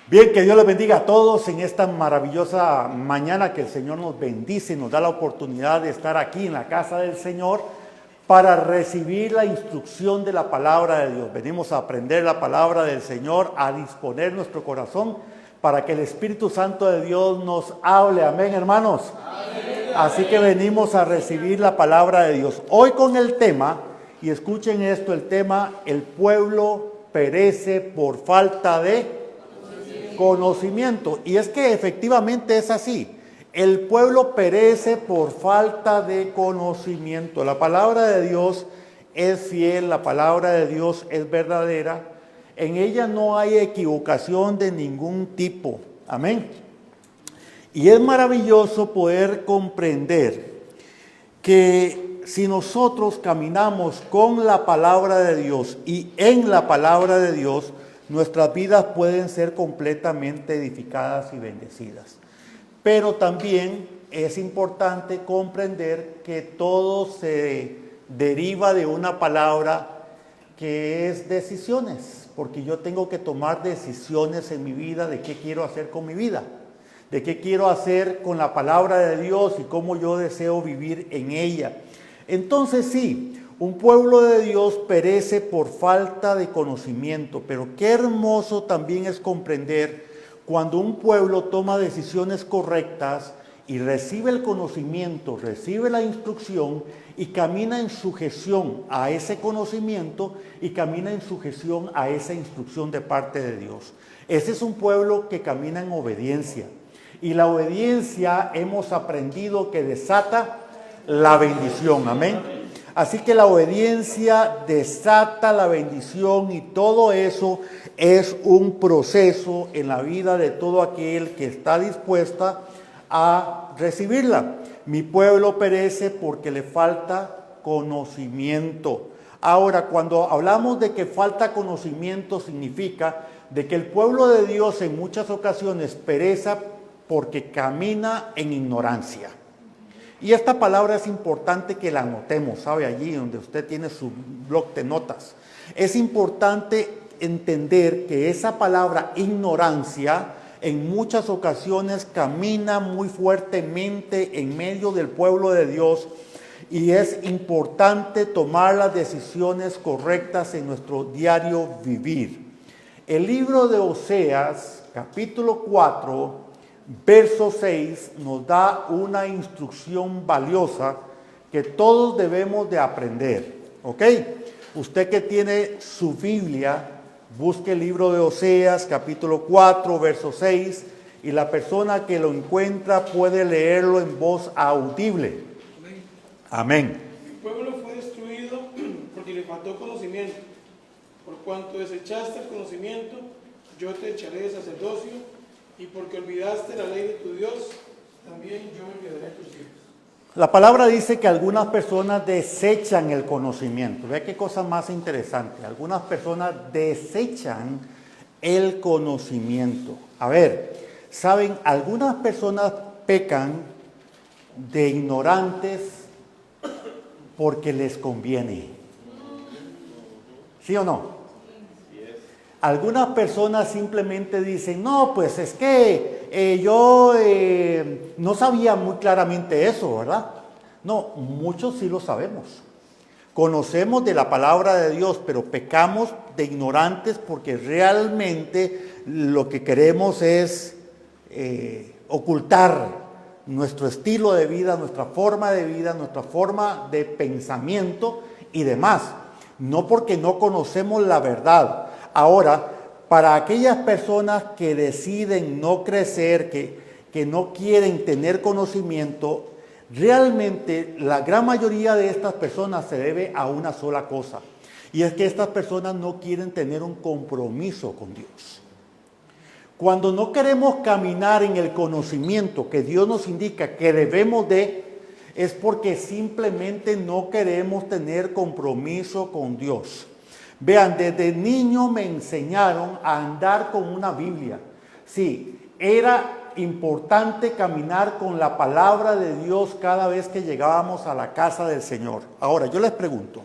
Bien, que Dios les bendiga a todos en esta maravillosa mañana que el Señor nos bendice y nos da la oportunidad de estar aquí en la casa del Señor para recibir la instrucción de la palabra de Dios. Venimos a aprender la palabra del Señor, a disponer nuestro corazón para que el Espíritu Santo de Dios nos hable. Amén, hermanos. Amén. Así que venimos a recibir la palabra de Dios. Hoy con el tema, y escuchen esto, el tema, el pueblo perece por falta de conocimiento. Y es que efectivamente es así. El pueblo perece por falta de conocimiento. La palabra de Dios es fiel, la palabra de Dios es verdadera. En ella no hay equivocación de ningún tipo. Amén. Y es maravilloso poder comprender que si nosotros caminamos con la palabra de Dios y en la palabra de Dios, nuestras vidas pueden ser completamente edificadas y bendecidas. Pero también es importante comprender que todo se deriva de una palabra que es decisiones, porque yo tengo que tomar decisiones en mi vida de qué quiero hacer con mi vida, de qué quiero hacer con la palabra de Dios y cómo yo deseo vivir en ella. Entonces sí, un pueblo de Dios perece por falta de conocimiento, pero qué hermoso también es comprender cuando un pueblo toma decisiones correctas y recibe el conocimiento, recibe la instrucción y camina en sujeción a ese conocimiento y camina en sujeción a esa instrucción de parte de Dios. Ese es un pueblo que camina en obediencia. Y la obediencia hemos aprendido que desata la bendición. Amén. Así que la obediencia desata la bendición y todo eso es un proceso en la vida de todo aquel que está dispuesta a recibirla. Mi pueblo perece porque le falta conocimiento. Ahora, cuando hablamos de que falta conocimiento, significa de que el pueblo de Dios en muchas ocasiones perece porque camina en ignorancia. Y esta palabra es importante que la anotemos, ¿sabe? Allí donde usted tiene su bloc de notas. Es importante entender que esa palabra ignorancia en muchas ocasiones camina muy fuertemente en medio del pueblo de Dios y es importante tomar las decisiones correctas en nuestro diario vivir. El libro de Oseas, capítulo 4, verso 6 nos da una instrucción valiosa que todos debemos de aprender, ¿ok? Usted que tiene su Biblia, busque el libro de Oseas, capítulo 4, verso 6, y la persona que lo encuentra puede leerlo en voz audible. Amén. Mi pueblo fue destruido porque le faltó conocimiento. Por cuanto desechaste el conocimiento, yo te echaré de sacerdocio. Y porque olvidaste la ley de tu Dios, también yo me olvidaré de tus hijos. La palabra dice que algunas personas desechan el conocimiento. Vea qué cosa más interesante. Algunas personas desechan el conocimiento. A ver, ¿saben? Algunas personas pecan de ignorantes porque les conviene. ¿Sí o no? Algunas personas simplemente dicen, no, pues es que yo no sabía muy claramente eso, ¿verdad? No, muchos sí lo sabemos. Conocemos de la palabra de Dios, pero pecamos de ignorantes porque realmente lo que queremos es ocultar nuestro estilo de vida, nuestra forma de pensamiento y demás. No porque no conocemos la verdad. Ahora, para aquellas personas que deciden no crecer, que no quieren tener conocimiento, realmente la gran mayoría de estas personas se debe a una sola cosa. Y es que estas personas no quieren tener un compromiso con Dios. Cuando no queremos caminar en el conocimiento que Dios nos indica que debemos de, es porque simplemente no queremos tener compromiso con Dios. Vean, desde niño me enseñaron a andar con una Biblia. Sí, era importante caminar con la palabra de Dios cada vez que llegábamos a la casa del Señor. Ahora, yo les pregunto,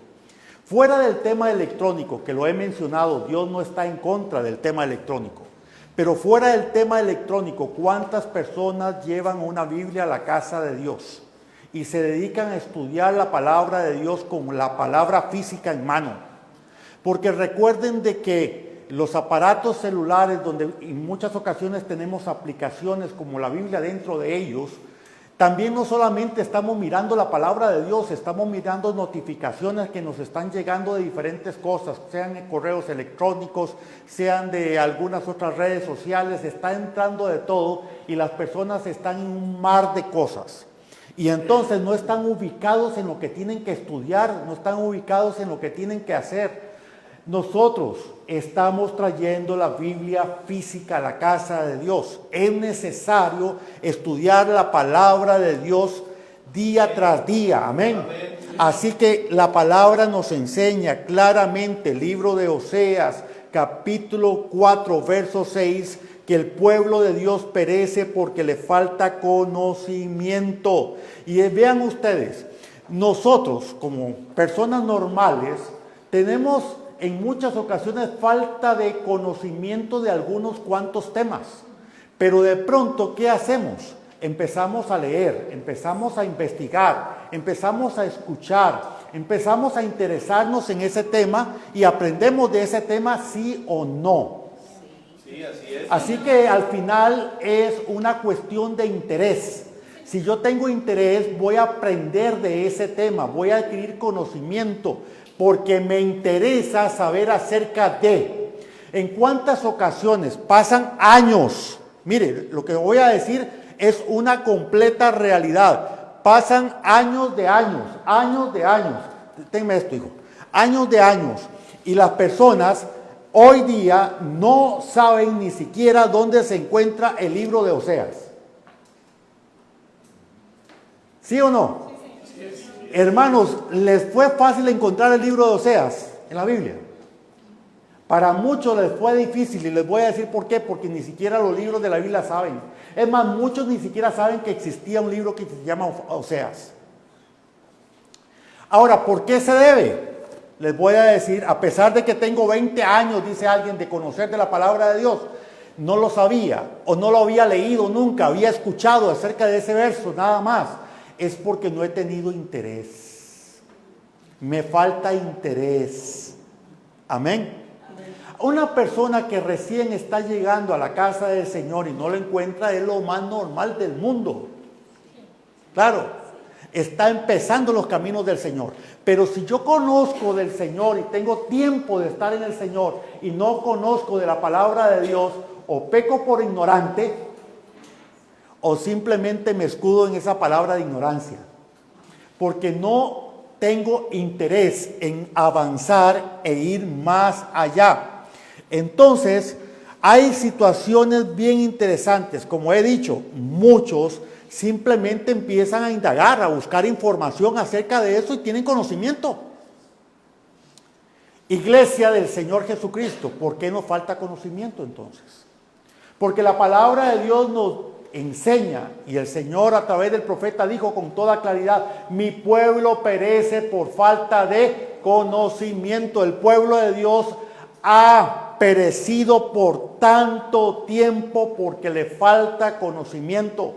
fuera del tema electrónico, que lo he mencionado, Dios no está en contra del tema electrónico. Pero fuera del tema electrónico, ¿cuántas personas llevan una Biblia a la casa de Dios y se dedican a estudiar la palabra de Dios con la palabra física en mano? Porque recuerden de que los aparatos celulares, donde en muchas ocasiones tenemos aplicaciones como la Biblia dentro de ellos, también no solamente estamos mirando la palabra de Dios, estamos mirando notificaciones que nos están llegando de diferentes cosas, sean correos electrónicos, sean de algunas otras redes sociales, está entrando de todo y las personas están en un mar de cosas. Y entonces no están ubicados en lo que tienen que estudiar, no están ubicados en lo que tienen que hacer. Nosotros estamos trayendo la Biblia física a la casa de Dios. Es necesario estudiar la palabra de Dios día tras día. Amén. Así que la palabra nos enseña claramente, el libro de Oseas, capítulo 4, verso 6, que el pueblo de Dios perece porque le falta conocimiento. Y vean ustedes, nosotros como personas normales tenemos en muchas ocasiones falta de conocimiento de algunos cuantos temas. Pero de pronto, ¿qué hacemos? Empezamos a leer, empezamos a investigar, empezamos a escuchar, empezamos a interesarnos en ese tema y aprendemos de ese tema sí o no. Sí, así es. Así que al final es una cuestión de interés. Si yo tengo interés, voy a aprender de ese tema, voy a adquirir conocimiento, porque me interesa saber acerca de. En cuántas ocasiones pasan años, mire, lo que voy a decir es una completa realidad. Pasan años de años, tenme esto, hijo, años de años, y las personas hoy día no saben ni siquiera dónde se encuentra el libro de Oseas. ¿Sí o no? Hermanos, ¿les fue fácil encontrar el libro de Oseas en la Biblia? Para muchos les fue difícil y les voy a decir por qué, porque ni siquiera los libros de la Biblia saben. Es más, muchos ni siquiera saben que existía un libro que se llama Oseas. Ahora, ¿por qué se debe? Les voy a decir, a pesar de que tengo 20 años, dice alguien, de conocer de la palabra de Dios, no lo sabía o no lo había leído nunca, había escuchado acerca de ese verso, nada más. Es porque no he tenido interés. Me falta interés. Amén. Una persona que recién está llegando a la casa del Señor y no lo encuentra es lo más normal del mundo. Claro, está empezando los caminos del Señor. Pero si yo conozco del Señor y tengo tiempo de estar en el Señor y no conozco de la palabra de Dios, o peco por ignorante, o simplemente me escudo en esa palabra de ignorancia, porque no tengo interés en avanzar e ir más allá. Entonces, hay situaciones bien interesantes. Como he dicho, muchos simplemente empiezan a indagar, a buscar información acerca de eso y tienen conocimiento. Iglesia del Señor Jesucristo, ¿por qué nos falta conocimiento entonces? Porque la palabra de Dios nos enseña, y el Señor a través del profeta dijo con toda claridad: mi pueblo perece por falta de conocimiento. El pueblo de Dios ha perecido por tanto tiempo porque le falta conocimiento.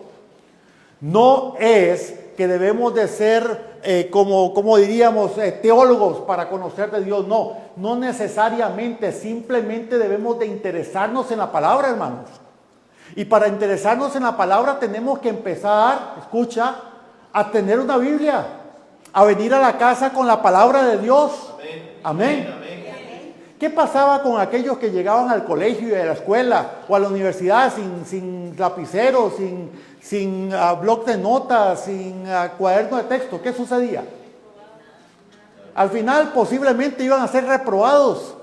No es que debemos de ser como diríamos teólogos para conocer de Dios, no necesariamente, simplemente debemos de interesarnos en la palabra, hermanos. Y para interesarnos en la palabra tenemos que empezar, escucha, a tener una Biblia, a venir a la casa con la palabra de Dios. Amén. Amén. ¿Qué pasaba con aquellos que llegaban al colegio y a la escuela o a la universidad sin lapicero, sin bloc de notas, sin cuaderno de texto? ¿Qué sucedía? Al final posiblemente iban a ser reprobados.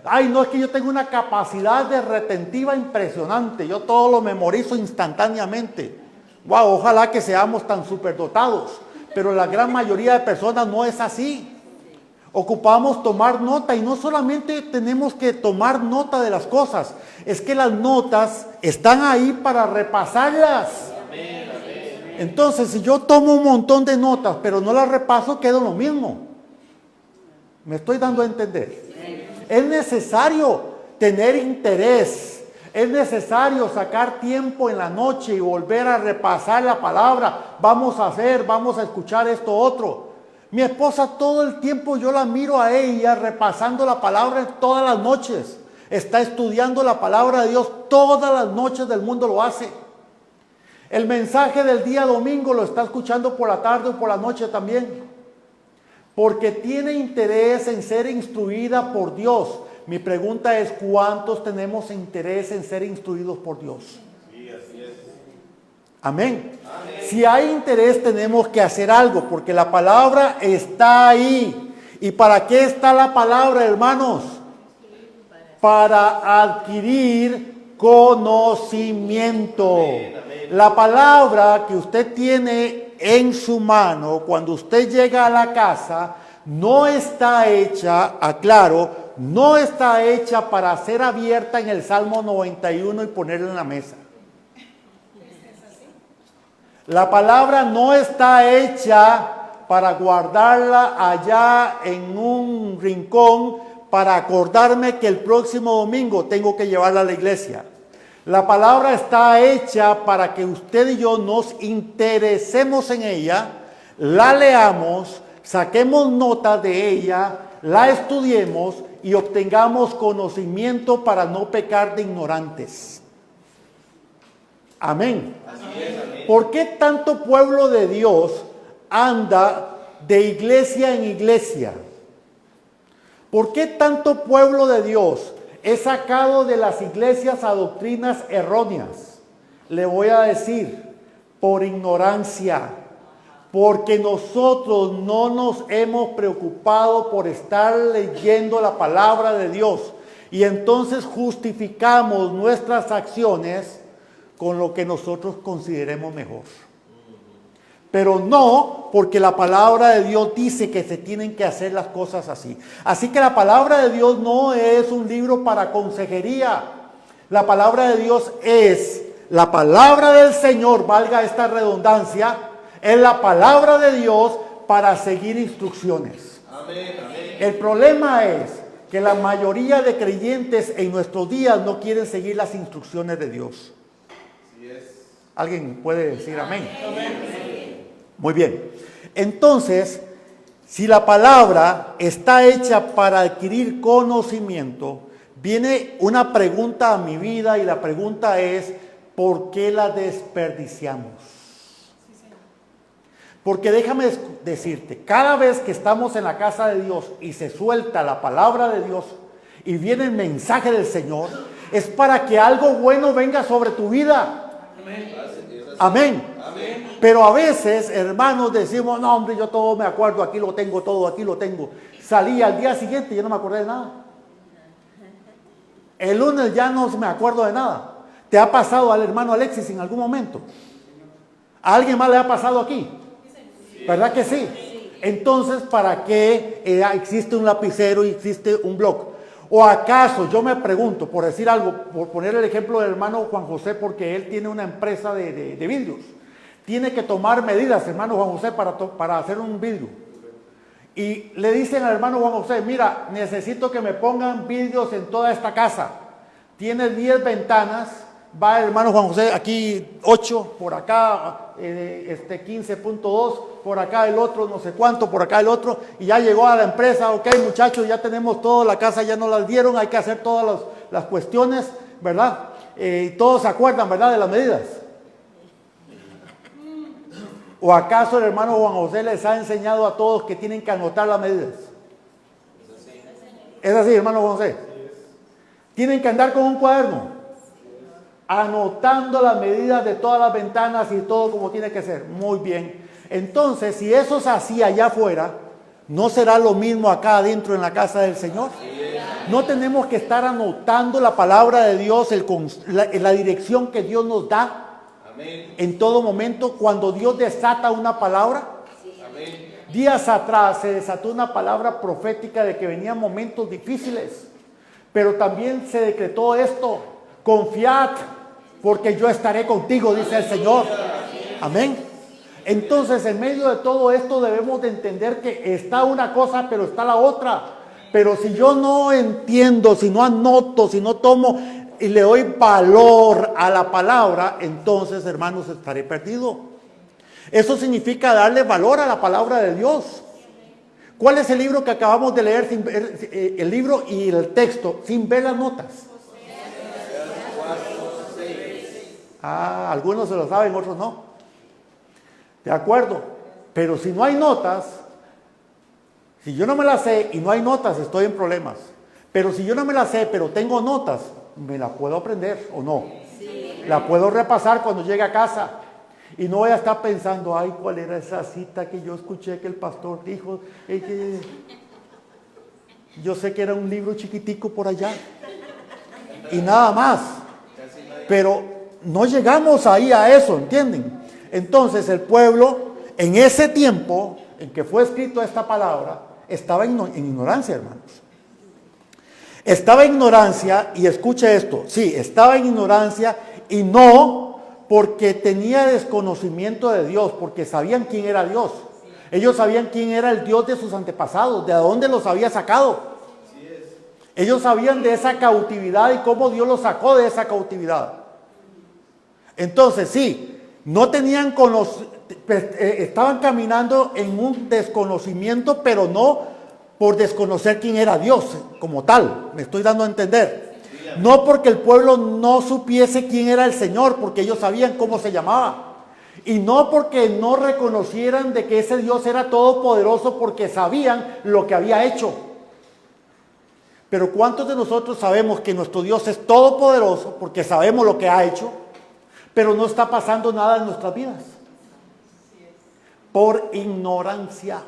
Ay, no, es que yo tengo una capacidad de retentiva impresionante. Yo todo lo memorizo instantáneamente. Wow, ojalá que seamos tan superdotados. Pero la gran mayoría de personas no es así. Ocupamos tomar nota, y no solamente tenemos que tomar nota de las cosas, es que las notas están ahí para repasarlas. Entonces, si yo tomo un montón de notas, pero no las repaso, quedo lo mismo. ¿Me estoy dando a entender? Es necesario tener interés Es necesario sacar tiempo en la noche y volver a repasar la palabra. Vamos a escuchar esto otro. Mi esposa todo el tiempo yo la miro a ella repasando la palabra todas las noches. Está estudiando la palabra de Dios todas las noches del mundo, lo hace. El mensaje del día domingo lo está escuchando por la tarde o por la noche también. Porque tiene interés en ser instruida por Dios. Mi pregunta es, ¿cuántos tenemos interés en ser instruidos por Dios? Sí, así es. Amén. Si hay interés, tenemos que hacer algo, porque la palabra está ahí. ¿Y para qué está la palabra, hermanos? Para adquirir conocimiento. La palabra que usted tiene en su mano, cuando usted llega a la casa, no está hecha, aclaro, no está hecha para ser abierta en el Salmo 91 y ponerla en la mesa. La palabra no está hecha para guardarla allá en un rincón para acordarme que el próximo domingo tengo que llevarla a la iglesia. La palabra está hecha para que usted y yo nos interesemos en ella, la leamos, saquemos nota de ella, la estudiemos y obtengamos conocimiento para no pecar de ignorantes. Amén. ¿Por qué tanto pueblo de Dios anda de iglesia en iglesia? ¿Por qué tanto pueblo de Dios es sacado de las iglesias a doctrinas erróneas? Le voy a decir, por ignorancia, porque nosotros no nos hemos preocupado por estar leyendo la palabra de Dios y entonces justificamos nuestras acciones con lo que nosotros consideremos mejor. Pero no porque la palabra de Dios dice que se tienen que hacer las cosas así. Así que la palabra de Dios no es un libro para consejería. La palabra de Dios es la palabra del Señor, valga esta redundancia, es la palabra de Dios para seguir instrucciones. Amén, amén. El problema es que la mayoría de creyentes en nuestros días no quieren seguir las instrucciones de Dios. Así es. ¿Alguien puede decir amén? Muy bien. Entonces, si la palabra está hecha para adquirir conocimiento, viene una pregunta a mi vida y la pregunta es, ¿por qué la desperdiciamos? Porque déjame decirte, cada vez que estamos en la casa de Dios y se suelta la palabra de Dios y viene el mensaje del Señor, es para que algo bueno venga sobre tu vida. Amén. Pero a veces, hermanos, decimos, no hombre, yo todo me acuerdo, aquí lo tengo todo, aquí lo tengo. Salí al día siguiente y yo no me acordé de nada. El lunes ya no me acuerdo de nada. ¿Te ha pasado al hermano Alexis en algún momento? ¿A alguien más le ha pasado aquí? ¿Verdad que sí? Entonces, ¿para qué existe un lapicero y existe un bloc? ¿O acaso, yo me pregunto, por decir algo, por poner el ejemplo del hermano Juan José, porque él tiene una empresa de vidrios, tiene que tomar medidas, hermano Juan José, para hacer un vidrio. Y le dicen al hermano Juan José, mira, necesito que me pongan vidrios en toda esta casa. Tiene 10 ventanas, va el hermano Juan José, aquí 8, por acá 15.2, por acá el otro, no sé cuánto, por acá el otro, y ya llegó a la empresa, ok muchachos, ya tenemos todo, la casa ya nos las dieron, hay que hacer todas las cuestiones, ¿verdad? Todos se acuerdan, ¿verdad?, de las medidas. ¿O acaso el hermano Juan José les ha enseñado a todos que tienen que anotar las medidas? ¿Es así, hermano Juan José? Tienen que andar con un cuaderno anotando las medidas de todas las ventanas y todo como tiene que ser. Muy bien. Entonces, si eso es así allá afuera, ¿no será lo mismo acá adentro en la casa del Señor? No tenemos que estar anotando la palabra de Dios, la dirección que Dios nos da. Amén. En todo momento, cuando Dios desata una palabra. Amén. Días atrás se desató una palabra profética de que venían momentos difíciles, pero también se decretó esto: confiad, porque yo estaré contigo, dice el Señor. Amén. Entonces, en medio de todo esto debemos de entender que está una cosa, pero está la otra. Pero si yo no entiendo, si no anoto, si no tomo y le doy valor a la palabra, entonces, hermanos, estaré perdido. Eso significa darle valor a la palabra de Dios. ¿Cuál es el libro que acabamos de leer, sin ver, el libro y el texto, sin ver las notas? Algunos se lo saben, otros no. De acuerdo, pero si no hay notas, si yo no me las sé y no hay notas, estoy en problemas. Pero si yo no me las sé, pero tengo notas, ¿me la puedo aprender o no? Sí. La puedo repasar cuando llegue a casa. Y no voy a estar pensando, ay, ¿cuál era esa cita que yo escuché que el pastor dijo? Yo sé que era un libro chiquitico por allá. Y nada más. Pero no llegamos ahí a eso, ¿entienden? Entonces el pueblo, en ese tiempo en que fue escrito esta palabra, estaba en ignorancia, hermanos. Estaba en ignorancia, y escuche esto, sí, estaba en ignorancia, y no porque tenía desconocimiento de Dios, porque sabían quién era Dios. Ellos sabían quién era el Dios de sus antepasados, de dónde los había sacado. Ellos sabían de esa cautividad y cómo Dios los sacó de esa cautividad. Entonces, sí, no tenían estaban caminando en un desconocimiento, pero no por desconocer quién era Dios como tal. Me estoy dando a entender. No porque el pueblo no supiese quién era el Señor, porque ellos sabían cómo se llamaba. Y no porque no reconocieran de que ese Dios era todopoderoso, porque sabían lo que había hecho. Pero ¿cuántos de nosotros sabemos que nuestro Dios es todopoderoso porque sabemos lo que ha hecho, pero no está pasando nada en nuestras vidas? Por ignorancia.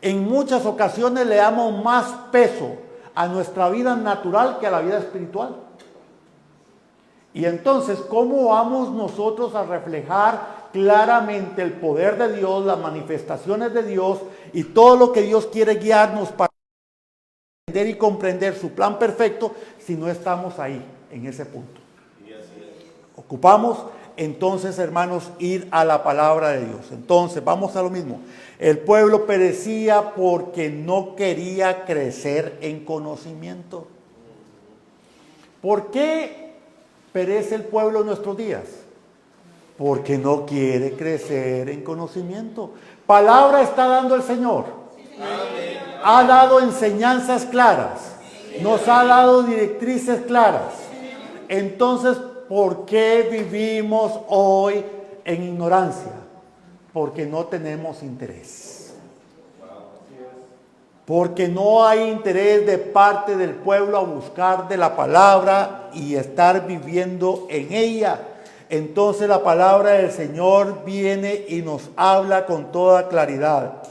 En muchas ocasiones le damos más peso a nuestra vida natural que a la vida espiritual. Y entonces, ¿cómo vamos nosotros a reflejar claramente el poder de Dios, las manifestaciones de Dios y todo lo que Dios quiere guiarnos para entender y comprender su plan perfecto si no estamos ahí, en ese punto? Ocupamos entonces, hermanos, ir a la palabra de Dios. Entonces, vamos a lo mismo. El pueblo perecía porque no quería crecer en conocimiento. ¿Por qué perece el pueblo en nuestros días? Porque no quiere crecer en conocimiento. Palabra está dando el Señor. Ha dado enseñanzas claras. Nos ha dado directrices claras. Entonces, ¿por qué vivimos hoy en ignorancia? Porque no tenemos interés. Porque no hay interés de parte del pueblo a buscar de la palabra y estar viviendo en ella. Entonces la palabra del Señor viene y nos habla con toda claridad.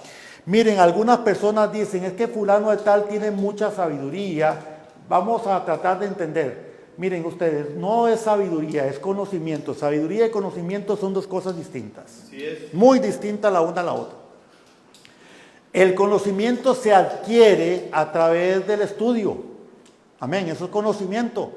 Miren, algunas personas dicen, es que fulano de tal tiene mucha sabiduría. Vamos a tratar de entender. Miren ustedes, no es sabiduría, es conocimiento. Sabiduría y conocimiento son dos cosas distintas. Sí es. Muy distintas la una a la otra. El conocimiento se adquiere a través del estudio. Amén, eso es conocimiento.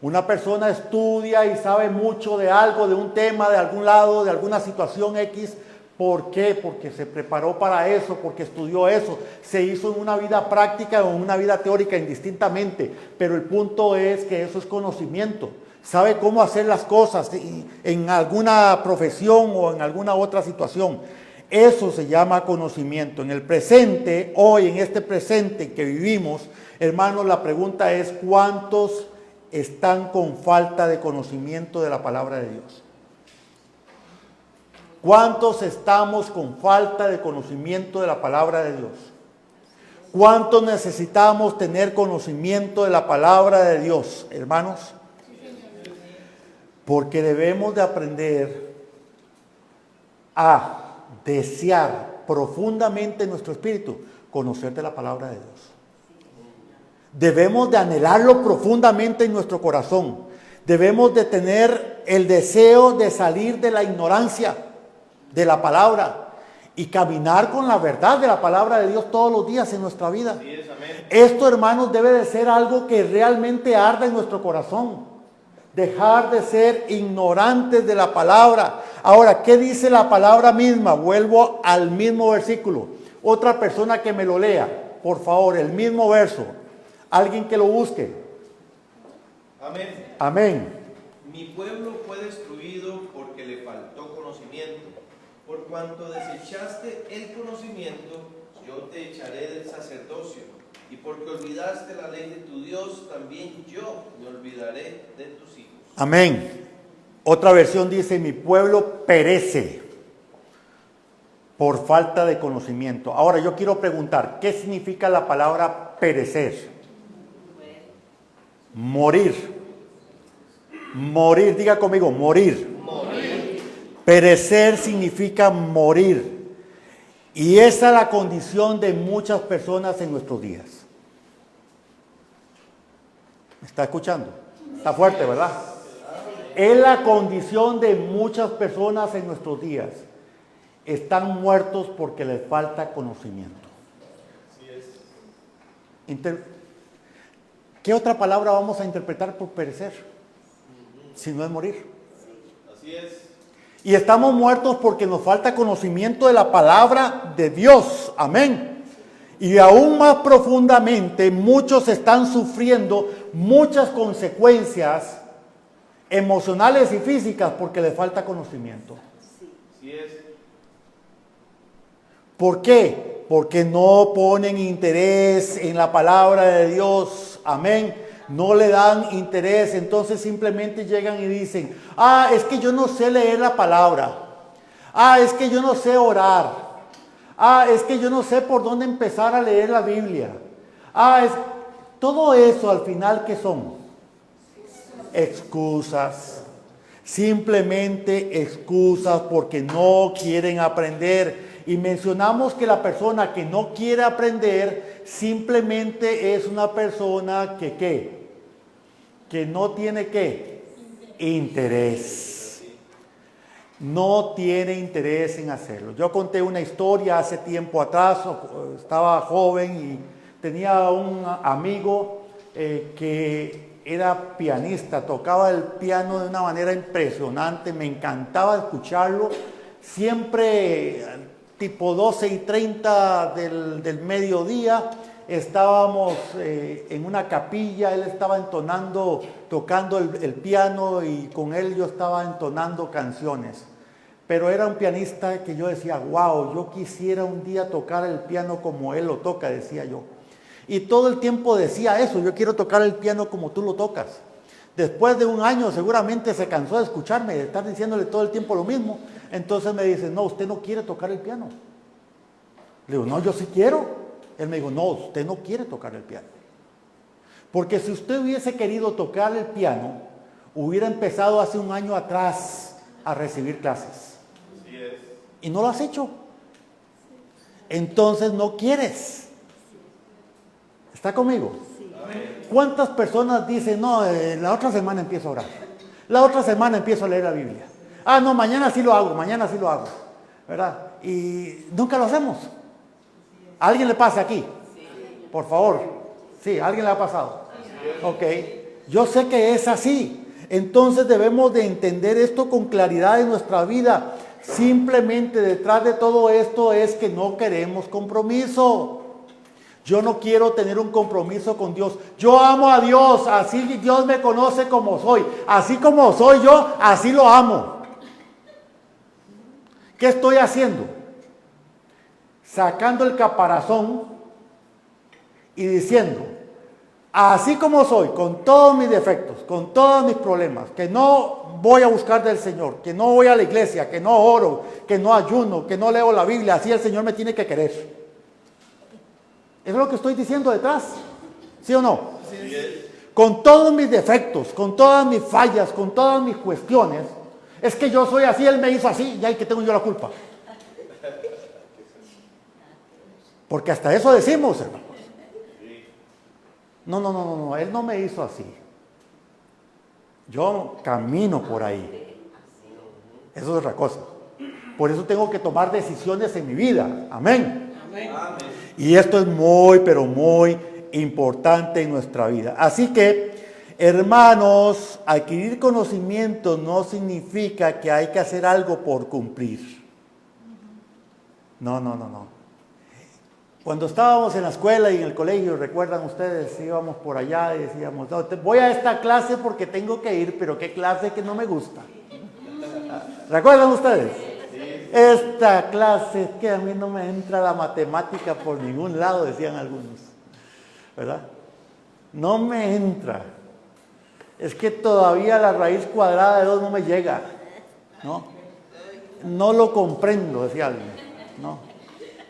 Una persona estudia y sabe mucho de algo, de un tema, de algún lado, de alguna situación X. ¿Por qué? Porque se preparó para eso, porque estudió eso, se hizo en una vida práctica o en una vida teórica indistintamente, pero el punto es que eso es conocimiento. Sabe cómo hacer las cosas en alguna profesión o en alguna otra situación. Eso se llama conocimiento. En el presente, hoy en este presente que vivimos, hermanos, la pregunta es ¿cuántos están con falta de conocimiento de la palabra de Dios? ¿Cuántos estamos con falta de conocimiento de la palabra de Dios? ¿Cuántos necesitamos tener conocimiento de la palabra de Dios, hermanos? Porque debemos de aprender a desear profundamente en nuestro espíritu conocer de la palabra de Dios. Debemos de anhelarlo profundamente en nuestro corazón. Debemos de tener el deseo de salir de la ignorancia de la palabra y caminar con la verdad de la palabra de Dios todos los días en nuestra vida. Esto, hermanos, debe de ser algo que realmente arda en nuestro corazón. Dejar de ser ignorantes de la palabra. Ahora, ¿qué dice la palabra misma? Vuelvo al mismo versículo. Otra persona que me lo lea, por favor, el mismo verso. Alguien que lo busque. Amén. Amén. Mi pueblo fue destruido porque le faltó conocimiento. Por cuanto desechaste el conocimiento, yo te echaré del sacerdocio. Y porque olvidaste la ley de tu Dios, también yo me olvidaré de tus hijos. Amén. Otra versión dice, mi pueblo perece por falta de conocimiento. Ahora yo quiero preguntar, ¿qué significa la palabra perecer? Morir. Morir, diga conmigo, morir. Perecer significa morir. Y esa es la condición de muchas personas en nuestros días. ¿Me está escuchando? Está fuerte, ¿verdad? Es la condición de muchas personas en nuestros días. Están muertos porque les falta conocimiento. ¿Qué otra palabra vamos a interpretar por perecer? Si no es morir. Así es. Y estamos muertos porque nos falta conocimiento de la palabra de Dios. Amén. Y aún más profundamente, muchos están sufriendo muchas consecuencias emocionales y físicas porque les falta conocimiento. Así es. ¿Por qué? Porque no ponen interés en la palabra de Dios. Amén. No le dan interés, entonces simplemente llegan y dicen, es que yo no sé leer la palabra. Es que yo no sé orar. Es que yo no sé por dónde empezar a leer la Biblia. Todo eso al final, ¿qué son? Excusas. Simplemente excusas porque no quieren aprender. Y mencionamos que la persona que no quiere aprender simplemente es una persona que ¿qué? Que no tiene ¿qué? Interés. No tiene interés en hacerlo. Yo conté una historia hace tiempo atrás, estaba joven y tenía un amigo que era pianista, tocaba el piano de una manera impresionante, me encantaba escucharlo, siempre tipo 12:30 del mediodía, estábamos en una capilla, él estaba tocando el piano y con él yo estaba entonando canciones. Pero era un pianista que yo decía, wow, yo quisiera un día tocar el piano como él lo toca, decía yo. Y todo el tiempo decía eso, yo quiero tocar el piano como tú lo tocas. Después de un año seguramente se cansó de escucharme, de estar diciéndole todo el tiempo lo mismo. Entonces me dice, no, usted no quiere tocar el piano. Le digo, no, yo sí quiero. Él me dijo, no, usted no quiere tocar el piano. Porque si usted hubiese querido tocar el piano, hubiera empezado hace un año atrás a recibir clases. Así es. Y no lo has hecho. Entonces no quieres. ¿Está conmigo? ¿Cuántas personas dicen, no, la otra semana empiezo a orar? La otra semana empiezo a leer la Biblia. No, mañana sí lo hago, ¿verdad? Y nunca lo hacemos. ¿A alguien le pasa aquí? Por favor. Sí, ¿a alguien le ha pasado? Ok. Yo sé que es así. Entonces debemos de entender esto con claridad en nuestra vida. Simplemente detrás de todo esto es que no queremos compromiso. Yo no quiero tener un compromiso con Dios. Yo amo a Dios, así Dios me conoce como soy. Así como soy yo, así lo amo. ¿Qué estoy haciendo? Sacando el caparazón y diciendo, así como soy, con todos mis defectos, con todos mis problemas, que no voy a buscar del Señor, que no voy a la iglesia, que no oro, que no ayuno, que no leo la Biblia, así el Señor me tiene que querer. ¿Eso es lo que estoy diciendo detrás? ¿Sí o no? Así es. Con todos mis defectos, con todas mis fallas, con todas mis cuestiones, es que yo soy así, Él me hizo así, y ahí que tengo yo la culpa. Porque hasta eso decimos, hermanos. No, Él no me hizo así. Yo camino por ahí. Eso es otra cosa. Por eso tengo que tomar decisiones en mi vida. Amén. Amén. Y esto es muy, pero muy importante en nuestra vida. Así que, hermanos, adquirir conocimiento no significa que hay que hacer algo por cumplir. No. Cuando estábamos en la escuela y en el colegio, recuerdan ustedes, íbamos por allá y decíamos, no, voy a esta clase porque tengo que ir, pero qué clase que no me gusta. ¿Recuerdan ustedes? Esta clase es que a mí no me entra la matemática por ningún lado, decían algunos, ¿verdad? No me entra. Es que todavía la raíz cuadrada de 2 no me llega, ¿no? No lo comprendo, decía alguien, ¿no?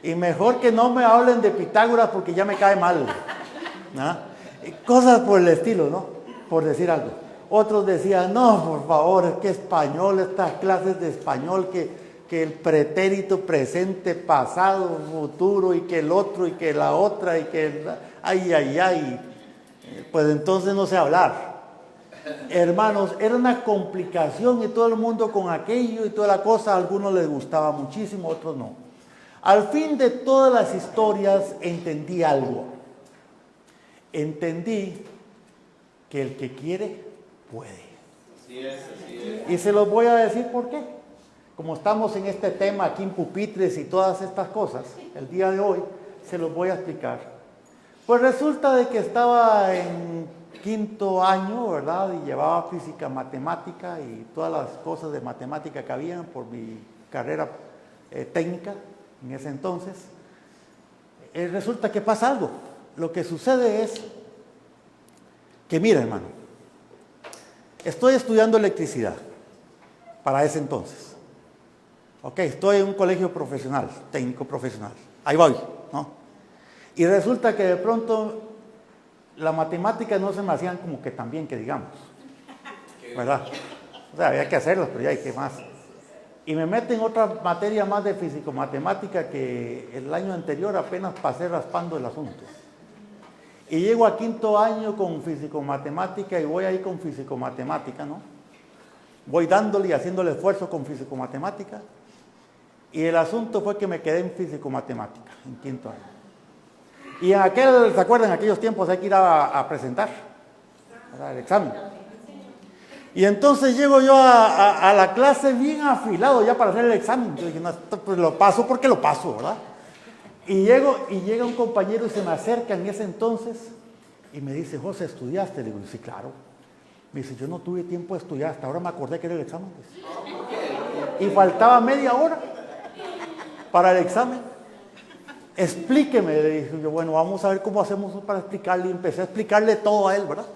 Y mejor que no me hablen de Pitágoras porque ya me cae mal, ¿no? Cosas por el estilo, ¿no? Por decir algo. Otros decían, no, por favor, es que español, estas clases de español, que el pretérito presente, pasado, futuro, y que el otro, y que la otra, y que... Ay. Pues entonces no sé hablar. Hermanos, era una complicación y todo el mundo con aquello y toda la cosa, a algunos les gustaba muchísimo, a otros no. Al fin de todas las historias entendí algo. Entendí que el que quiere, puede. Así es. Y se los voy a decir por qué. Como estamos en este tema aquí en pupitres y todas estas cosas, el día de hoy se los voy a explicar. Pues resulta de que estaba en 5º año, ¿verdad? Y llevaba física, matemática y todas las cosas de matemática que habían por mi carrera técnica en ese entonces. Resulta que pasa algo. Lo que sucede es que, mira, hermano, estoy estudiando electricidad para ese entonces. Ok, estoy en un colegio profesional, técnico profesional. Ahí voy, ¿no? Y resulta que de pronto la matemática no se me hacían como que tan bien que digamos, ¿verdad? O sea, había que hacerlas, pero ya hay que más. Y me meten otra materia más de físico-matemática que el año anterior apenas pasé raspando el asunto. Y llego a 5º año con físico-matemática y voy ahí con físico-matemática, ¿no? Voy dándole y haciéndole esfuerzo con físico-matemática. Y el asunto fue que me quedé en físico-matemática, en 5º año. Y en ¿se acuerdan? En aquellos tiempos hay que ir a presentar, ¿verdad? El examen. Y entonces llego yo a la clase bien afilado ya para hacer el examen. Yo dije, no, pues lo paso porque lo paso, ¿verdad? Y llega un compañero y se me acerca en ese entonces y me dice, José, ¿estudiaste? Le digo, sí, claro. Me dice, yo no tuve tiempo de estudiar, hasta ahora me acordé que era el examen. Y faltaba media hora para el examen. Explíqueme, le dije yo, bueno, vamos a ver cómo hacemos para explicarle. Y empecé a explicarle todo a él, ¿verdad?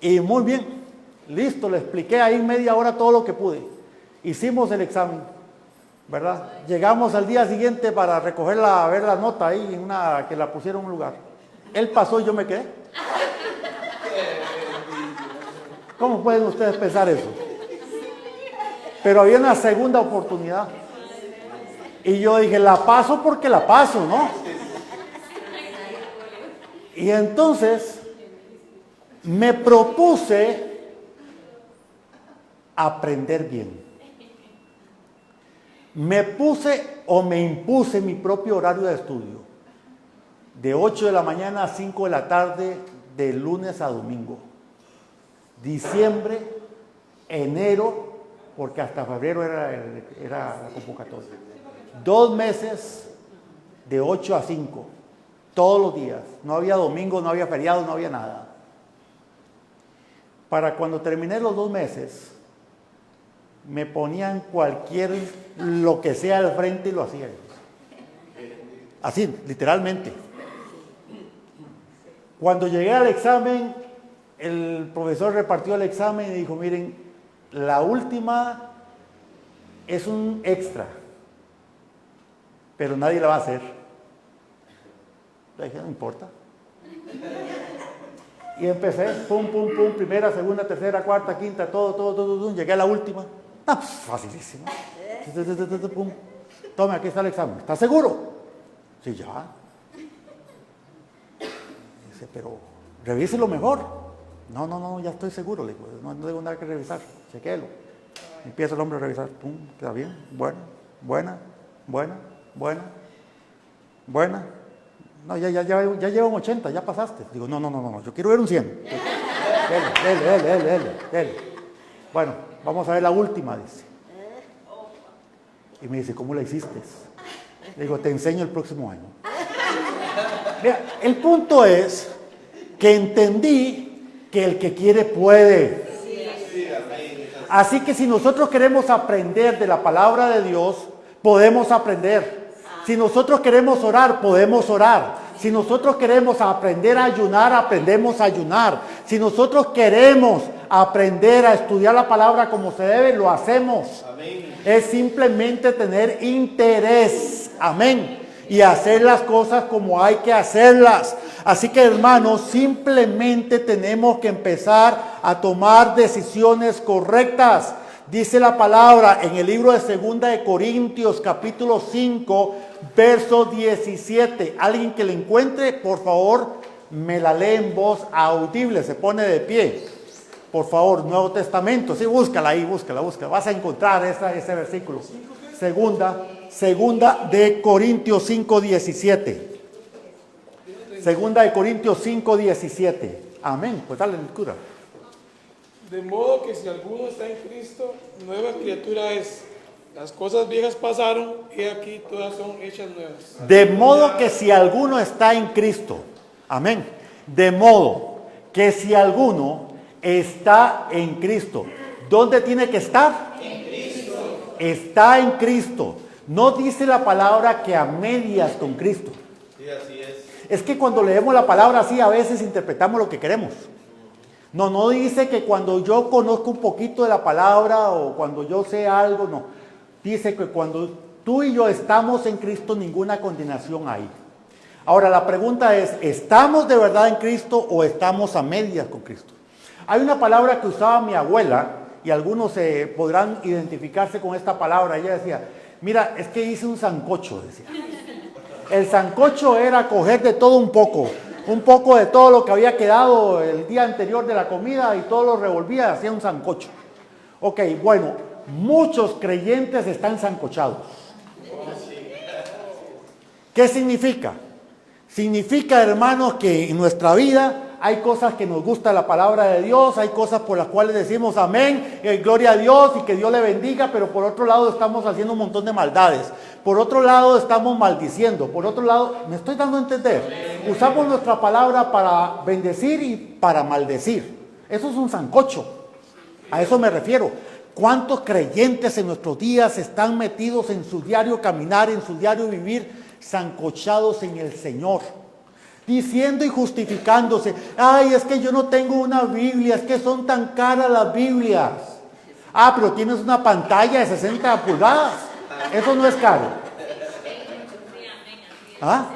Y muy bien, listo, le expliqué ahí media hora todo lo que pude. Hicimos el examen, ¿verdad? Llegamos al día siguiente para recogerla, a ver la nota ahí, que la pusieron en un lugar. Él pasó y yo me quedé. ¿Cómo pueden ustedes pensar eso? Pero había una segunda oportunidad. Y yo dije, la paso porque la paso, ¿no? Y entonces me propuse aprender bien. Me impuse mi propio horario de estudio. De 8 de la mañana a 5 de la tarde, de lunes a domingo. Diciembre, enero, porque hasta febrero era la convocatoria. 2 meses de 8 a 5, todos los días. No había domingo, no había feriado, no había nada. Para cuando terminé los 2 meses, me ponían lo que sea al frente y lo hacía. Así, literalmente. Cuando llegué al examen, el profesor repartió el examen y dijo, miren, la última es un extra, pero nadie la va a hacer. Le dije, no importa. Y empecé, pum, primera, segunda, tercera, cuarta, quinta, todo, llegué a la última. Ah, pues, facilísimo. Pum. Tome, aquí está el examen. ¿Está seguro? Sí, ya. Dice, pero revíselo mejor. No, ya estoy seguro. Le digo, no tengo nada que revisar. Chequéelo. Empieza el hombre a revisar. Pum, queda bien. Buena. No, ya lleva un 80, ya pasaste. Digo, no, yo quiero ver un 100. Dele. Bueno, vamos a ver la última, dice. Y me dice, ¿cómo la hiciste? Le digo, te enseño el próximo año. Vea, el punto es que entendí que el que quiere puede. Así que si nosotros queremos aprender de la palabra de Dios, podemos aprender. Si nosotros queremos orar, podemos orar. Si nosotros queremos aprender a ayunar, aprendemos a ayunar. Si nosotros queremos aprender a estudiar la palabra como se debe, lo hacemos. Amén. Es simplemente tener interés. Amén. Y hacer las cosas como hay que hacerlas. Así que, hermanos, simplemente tenemos que empezar a tomar decisiones correctas. Dice la palabra en el libro de 2 de Corintios, capítulo 5, verso 17. Alguien que le encuentre, por favor, me la lee en voz audible. Se pone de pie. Por favor, Nuevo Testamento. Sí, búscala ahí, búscala. Vas a encontrar ese versículo. Segunda de Corintios 5, 17. Segunda de Corintios 5, 17. Amén. Pues dale lectura. De modo que si alguno está en Cristo, nueva criatura es. Las cosas viejas pasaron, y aquí todas son hechas nuevas. De modo que si alguno está en Cristo. Amén. De modo que si alguno está en Cristo. ¿Dónde tiene que estar? En Cristo. Está en Cristo. No dice la palabra que a medias con Cristo. Sí, así es. Es que cuando leemos la palabra así, a veces interpretamos lo que queremos. No dice que cuando yo conozco un poquito de la palabra o cuando yo sé algo, no. Dice que cuando tú y yo estamos en Cristo, ninguna condenación hay. Ahora, la pregunta es, ¿estamos de verdad en Cristo o estamos a medias con Cristo? Hay una palabra que usaba mi abuela, y algunos podrán identificarse con esta palabra. Ella decía, mira, es que hice un sancocho, decía. El sancocho era coger de todo un poco de todo lo que había quedado el día anterior de la comida y todo lo revolvía, hacía un sancocho. Ok, bueno, muchos creyentes están sancochados. ¿Qué significa? Significa, hermanos, que en nuestra vida hay cosas que nos gusta la palabra de Dios, hay cosas por las cuales decimos amén, gloria a Dios y que Dios le bendiga, pero por otro lado estamos haciendo un montón de maldades. Por otro lado estamos maldiciendo. Por otro lado, ¿me estoy dando a entender? Usamos nuestra palabra para bendecir y para maldecir. Eso es un sancocho. A eso me refiero. ¿Cuántos creyentes en nuestros días están metidos en su diario caminar, en su diario vivir, sancochados en el Señor? Diciendo y justificándose, ay, es que yo no tengo una Biblia, es que son tan caras las Biblias. Ah, pero tienes una pantalla de 60 pulgadas, eso no es caro. ¿Ah?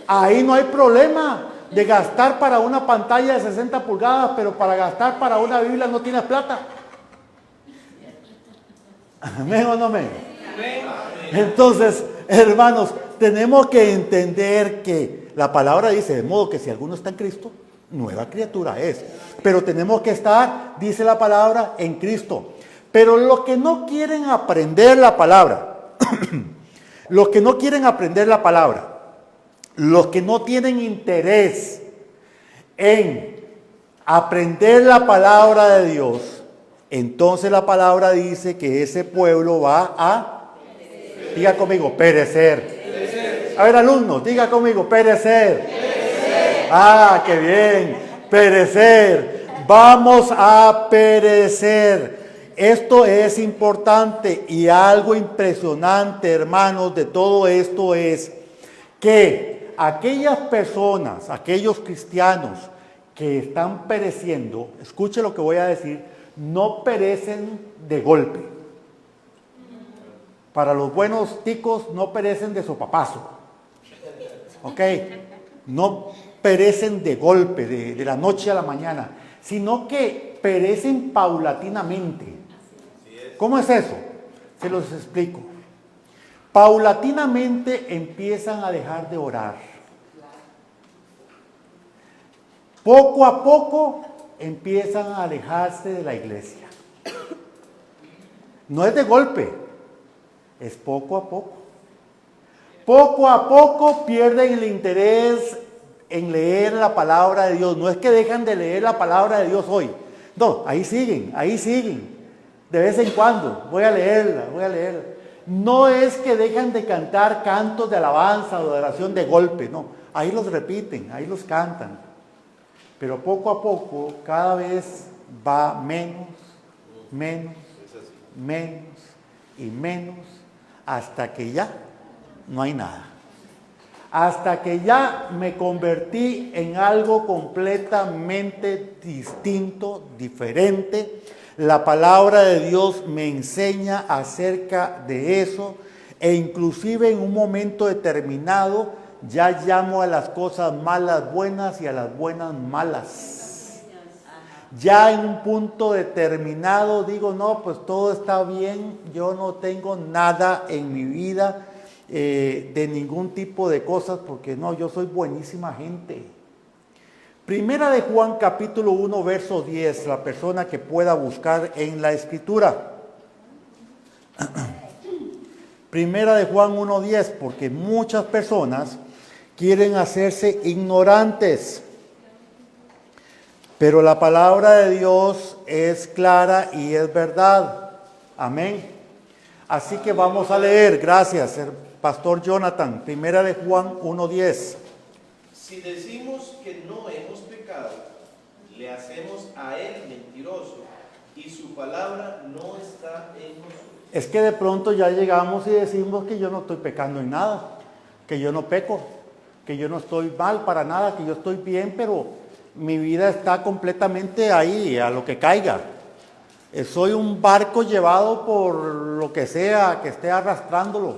Ahí no hay problema de gastar para una pantalla de 60 pulgadas, pero para gastar para una Biblia no tienes plata. ¿Amén o no amén? Entonces, hermanos, tenemos que entender que la palabra dice, de modo que si alguno está en Cristo, nueva criatura es. Pero tenemos que estar, dice la palabra, en Cristo. Pero los que no quieren aprender la palabra, los que no quieren aprender la palabra, los que no tienen interés en aprender la palabra de Dios, entonces la palabra dice que ese pueblo va a, diga conmigo, perecer. A ver, alumnos, diga conmigo, perecer. Ah, qué bien, perecer. Vamos a perecer. Esto es importante y algo impresionante, hermanos, de todo esto es que aquellas personas, aquellos cristianos que están pereciendo, escuche lo que voy a decir, no perecen de golpe. Para los buenos ticos no perecen de sopapazo. ¿Ok? No perecen de golpe, de la noche a la mañana, sino que perecen paulatinamente. ¿Cómo es eso? Se los explico. Paulatinamente empiezan a dejar de orar. Poco a poco empiezan a alejarse de la iglesia. No es de golpe, es poco a poco. Poco a poco pierden el interés en leer la palabra de Dios. No es que dejan de leer la palabra de Dios hoy. No, ahí siguen. De vez en cuando, voy a leerla. No es que dejan de cantar cantos de alabanza o de oración de golpe, no. ahí los repiten, ahí los cantan. Pero poco a poco, cada vez va menos, menos, menos y menos, hasta que ya no hay nada. Hasta que ya me convertí en algo completamente distinto, diferente. La palabra de Dios me enseña acerca de eso, e inclusive en un momento determinado ya llamo a las cosas malas buenas y a las buenas malas. Ya en un punto determinado digo, no, pues todo está bien, yo no tengo nada en mi vida de ningún tipo de cosas, porque no, yo soy buenísima gente. Primera de Juan capítulo 1 verso 10, la persona que pueda buscar en la escritura. Primera de Juan 1:10, porque muchas personas quieren hacerse ignorantes, pero la palabra de Dios es clara y es verdad. Amén. Así que vamos a leer, gracias, Pastor Jonathan, Primera de Juan 1:10. Si decimos que no hemos pecado, le hacemos a él mentiroso, y su palabra no está en nosotros. Es que de pronto ya llegamos y decimos que yo no estoy pecando en nada, que yo no peco, que yo no estoy mal para nada, que yo estoy bien, pero mi vida está completamente ahí, a lo que caiga. Soy un barco llevado por lo que sea, que esté arrastrándolo,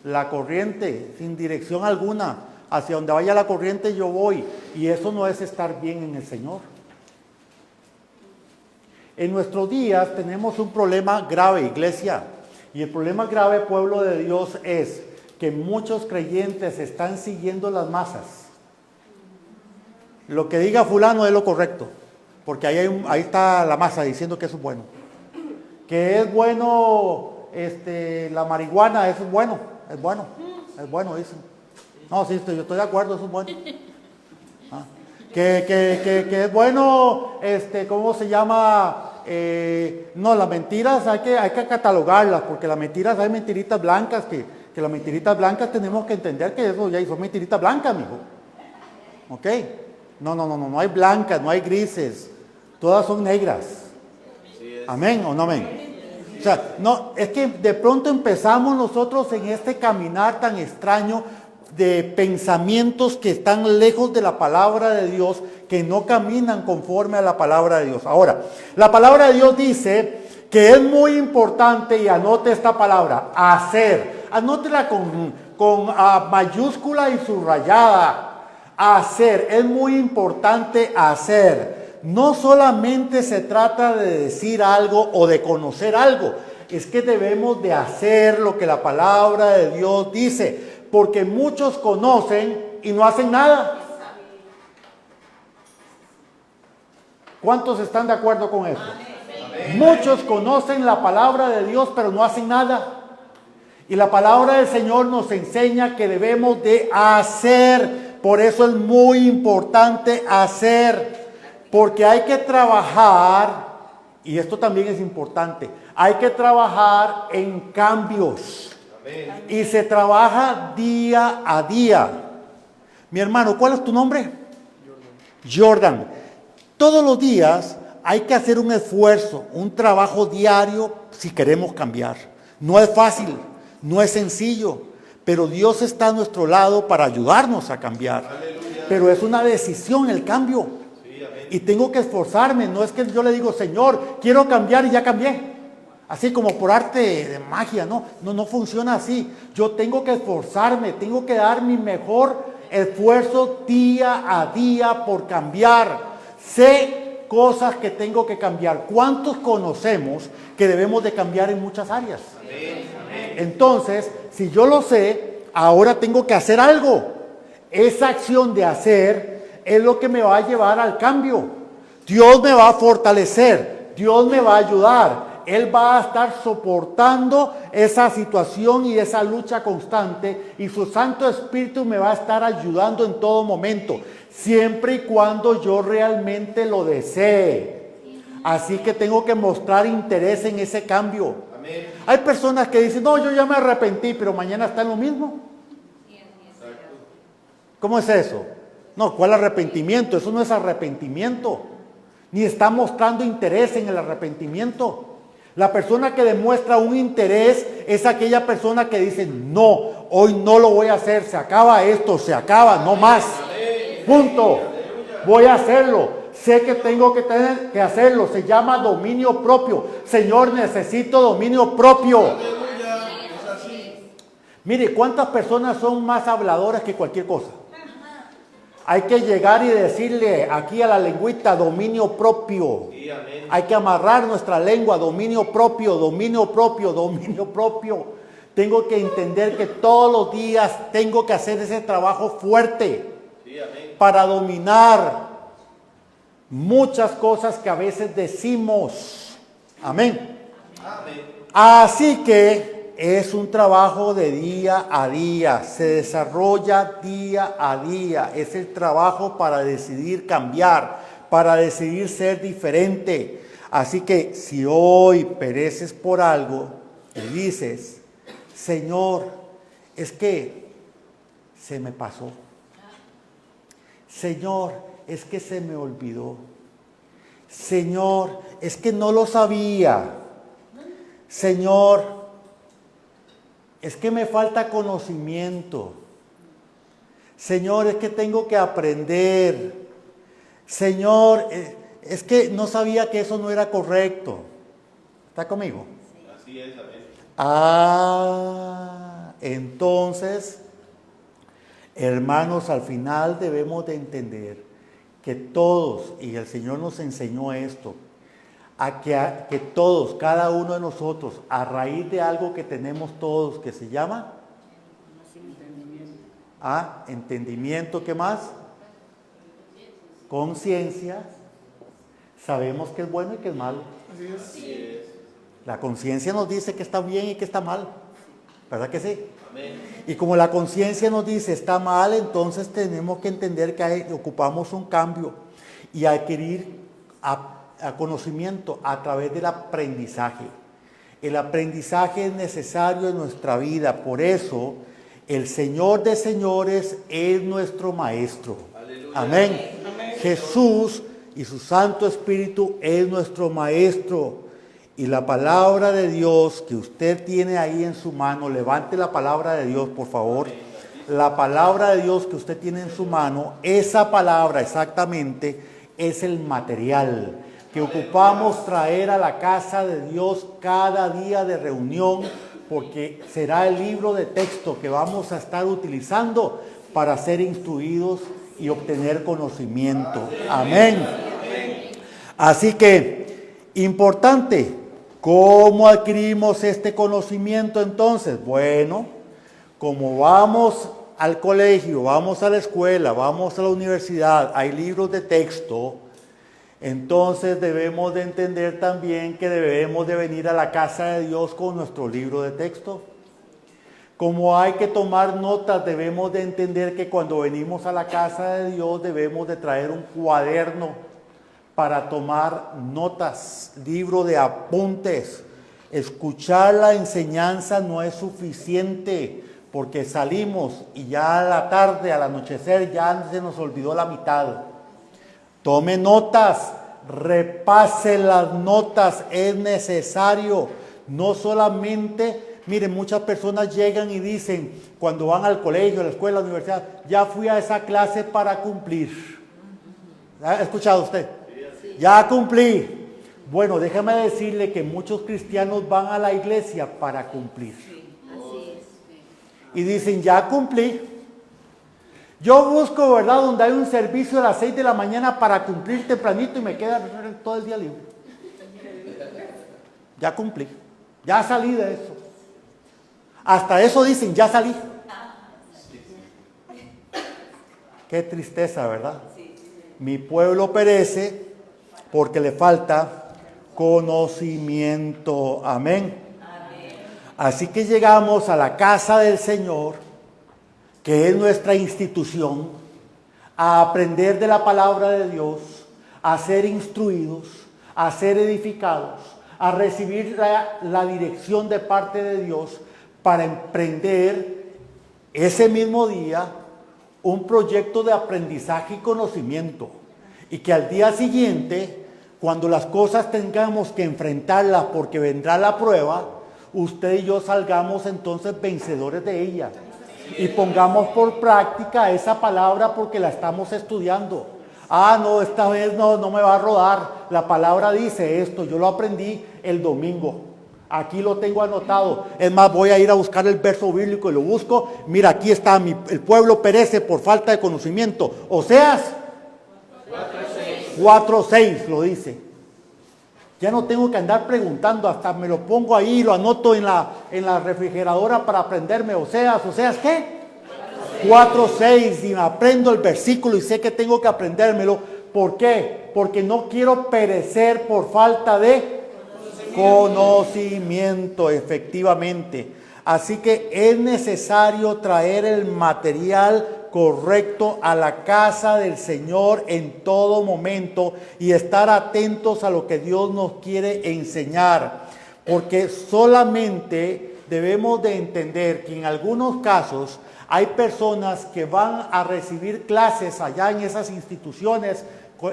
la corriente, sin dirección alguna. Hacia donde vaya la corriente yo voy, y eso no es estar bien en el Señor. En nuestros días tenemos un problema grave, iglesia, y el problema grave, pueblo de Dios, es que muchos creyentes están siguiendo las masas. Lo que diga fulano es lo correcto, porque ahí está la masa diciendo que eso es bueno. Que es bueno la marihuana, eso es bueno, dicen. No, sí, yo estoy de acuerdo, eso es bueno. Que es bueno, ¿cómo se llama? No, las mentiras hay que catalogarlas, porque las mentiras, hay mentiritas blancas, que las mentiritas blancas tenemos que entender que eso ya son mentiritas blancas, mijo. ¿Ok? No hay blancas, no hay grises, todas son negras. ¿Amén o no amén? O sea, no, es que de pronto empezamos nosotros en este caminar tan extraño de pensamientos que están lejos de la palabra de Dios, que no caminan conforme a la palabra de Dios. Ahora, la palabra de Dios dice que es muy importante, y anote esta palabra, hacer. Anótela con mayúscula y subrayada. Hacer, es muy importante hacer. No solamente se trata de decir algo o de conocer algo, es que debemos de hacer lo que la palabra de Dios dice, porque muchos conocen y no hacen nada. ¿Cuántos están de acuerdo con esto? Amén. Muchos conocen la palabra de Dios, pero no hacen nada. Y la palabra del Señor nos enseña que debemos de hacer. Por eso es muy importante hacer, porque hay que trabajar, y esto también es importante, hay que trabajar en cambios. Amén. Y se trabaja día a día. Mi hermano, ¿cuál es tu nombre? Jordan. Todos los días hay que hacer un esfuerzo, un trabajo diario si queremos cambiar. No es fácil, no es sencillo, pero Dios está a nuestro lado para ayudarnos a cambiar. Aleluya. Pero es una decisión el cambio. Sí, y tengo que esforzarme. No es que yo le digo, Señor, quiero cambiar y ya cambié. Así como por arte de magia, no funciona así. Yo tengo que esforzarme, tengo que dar mi mejor esfuerzo día a día por cambiar. Sé cosas que tengo que cambiar. ¿Cuántos conocemos que debemos de cambiar en muchas áreas? Amén. Entonces, si yo lo sé, ahora tengo que hacer algo. Esa acción de hacer es lo que me va a llevar al cambio. Dios me va a fortalecer, Dios me va a ayudar. Él va a estar soportando esa situación y esa lucha constante, y su Santo Espíritu me va a estar ayudando en todo momento, siempre y cuando yo realmente lo desee. Así que tengo que mostrar interés en ese cambio. Amén. Hay personas que dicen, no, yo ya me arrepentí, pero mañana está en lo mismo. ¿Cómo es eso? No, ¿cuál arrepentimiento? Eso no es arrepentimiento. Ni está mostrando interés en el arrepentimiento. La persona que demuestra un interés es aquella persona que dice, no, hoy no lo voy a hacer, se acaba esto, se acaba, no más. Punto. Voy a hacerlo. Sé que tengo que tener que hacerlo. Se llama dominio propio. Señor, necesito dominio propio. Mire, ¿cuántas personas son más habladoras que cualquier cosa? Hay que llegar y decirle aquí a la lengüita dominio propio. Sí, amén. Hay que amarrar nuestra lengua, dominio propio, dominio propio, dominio propio. Tengo que entender que todos los días tengo que hacer ese trabajo fuerte, Sí, amén. para dominar muchas cosas que a veces decimos. Amén. Amén. Así que es un trabajo de día a día, se desarrolla día a día. Es el trabajo para decidir cambiar, para decidir ser diferente. Así que si hoy pereces por algo y dices, Señor, es que se me pasó. Señor, es que se me olvidó. Señor, es que no lo sabía. Señor, es que me falta conocimiento. Señor, es que tengo que aprender. Señor, es que no sabía que eso no era correcto. ¿Está conmigo? Así es, amén. Entonces, hermanos, al final debemos de entender que todos, y el Señor nos enseñó esto, que todos, cada uno de nosotros, a raíz de algo que tenemos todos, que se llama entendimiento, ¿qué más? Conciencia. Sabemos que es bueno y que es malo. Así es. La conciencia nos dice que está bien y que está mal, ¿verdad que sí? Amén. Y como la conciencia nos dice está mal, entonces tenemos que entender que ocupamos un cambio y adquirir a conocimiento a través del aprendizaje. El aprendizaje es necesario en nuestra vida, por eso el Señor de señores es nuestro Maestro. Aleluya. Amén. Amén. Jesús y su Santo Espíritu es nuestro Maestro. Y la palabra de Dios que usted tiene ahí en su mano, levante la palabra de Dios, por favor. La palabra de Dios que usted tiene en su mano, esa palabra exactamente es el material que ocupamos traer a la casa de Dios cada día de reunión, porque será el libro de texto que vamos a estar utilizando para ser instruidos y obtener conocimiento. Amén. Así que, importante, ¿cómo adquirimos este conocimiento entonces? Bueno, como vamos al colegio, vamos a la escuela, vamos a la universidad, hay libros de texto, entonces debemos de entender también que debemos de venir a la casa de Dios con nuestro libro de texto. Como hay que tomar notas, debemos de entender que cuando venimos a la casa de Dios debemos de traer un cuaderno para tomar notas, libro de apuntes. Escuchar la enseñanza no es suficiente porque salimos y ya a la tarde, al anochecer, ya se nos olvidó la mitad. Tome notas, repase las notas, es necesario. No solamente, miren, muchas personas llegan y dicen, cuando van al colegio, a la escuela, a la universidad, ya fui a esa clase para cumplir. ¿Ha escuchado usted? Ya cumplí. Bueno, déjame decirle que muchos cristianos van a la iglesia para cumplir. Y dicen, ya cumplí. Yo busco, ¿verdad?, donde hay un servicio a las 6 de la mañana para cumplir tempranito y me queda todo el día libre. Ya cumplí. Ya salí de eso. Hasta eso dicen, ya salí. Qué tristeza, ¿verdad? Mi pueblo perece porque le falta conocimiento. Amén. Así que llegamos a la casa del Señor, que es nuestra institución, a aprender de la palabra de Dios, a ser instruidos, a ser edificados, a recibir la dirección de parte de Dios para emprender ese mismo día un proyecto de aprendizaje y conocimiento. Y que al día siguiente, cuando las cosas tengamos que enfrentarlas porque vendrá la prueba, usted y yo salgamos entonces vencedores de ella. Y pongamos por práctica esa palabra porque la estamos estudiando. Ah, no, esta vez no me va a rodar. La palabra dice esto, yo lo aprendí el domingo. Aquí lo tengo anotado. Es más, voy a ir a buscar el verso bíblico y lo busco. Mira, aquí está, el pueblo perece por falta de conocimiento. Oseas 4:6 lo dice. Ya no tengo que andar preguntando, hasta me lo pongo ahí, lo anoto en la refrigeradora para aprenderme. Oseas ¿qué? 4:6, y me aprendo el versículo y sé que tengo que aprendérmelo. ¿Por qué? Porque no quiero perecer por falta de conocimiento, efectivamente. Así que es necesario traer el material correcto a la casa del Señor en todo momento y estar atentos a lo que Dios nos quiere enseñar, porque solamente debemos de entender que en algunos casos hay personas que van a recibir clases allá en esas instituciones,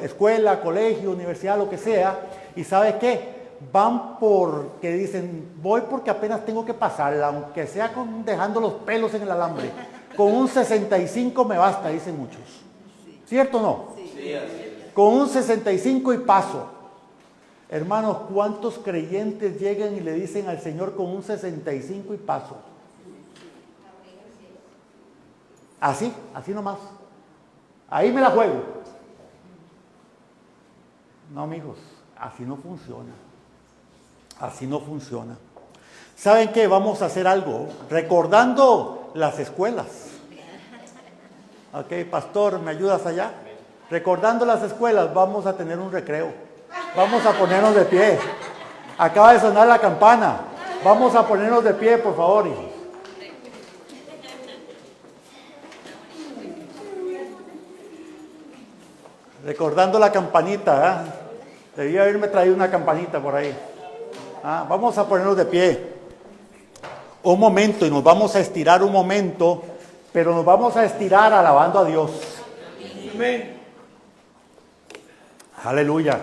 escuela, colegio, universidad, lo que sea, y ¿sabe qué? Van porque dicen, voy porque apenas tengo que pasarla, aunque sea dejando los pelos en el alambre. Con un 65 me basta, dicen muchos. ¿Cierto o no? Sí, así es. Con un 65 y paso. Hermanos, ¿cuántos creyentes llegan y le dicen al Señor con un 65 y paso? Así nomás. Ahí me la juego. No, amigos, así no funciona. Así no funciona. ¿Saben qué? Vamos a hacer algo. Recordando las escuelas. Ok, pastor, ¿me ayudas allá? Recordando las escuelas, vamos a tener un recreo. Vamos a ponernos de pie. Acaba de sonar la campana. Vamos a ponernos de pie, por favor, hijos. Recordando la campanita, ¿eh? Debía haberme traído una campanita por ahí. Vamos a ponernos de pie. Un momento, y nos vamos a estirar un momento, pero nos vamos a estirar alabando a Dios. Amén. Aleluya.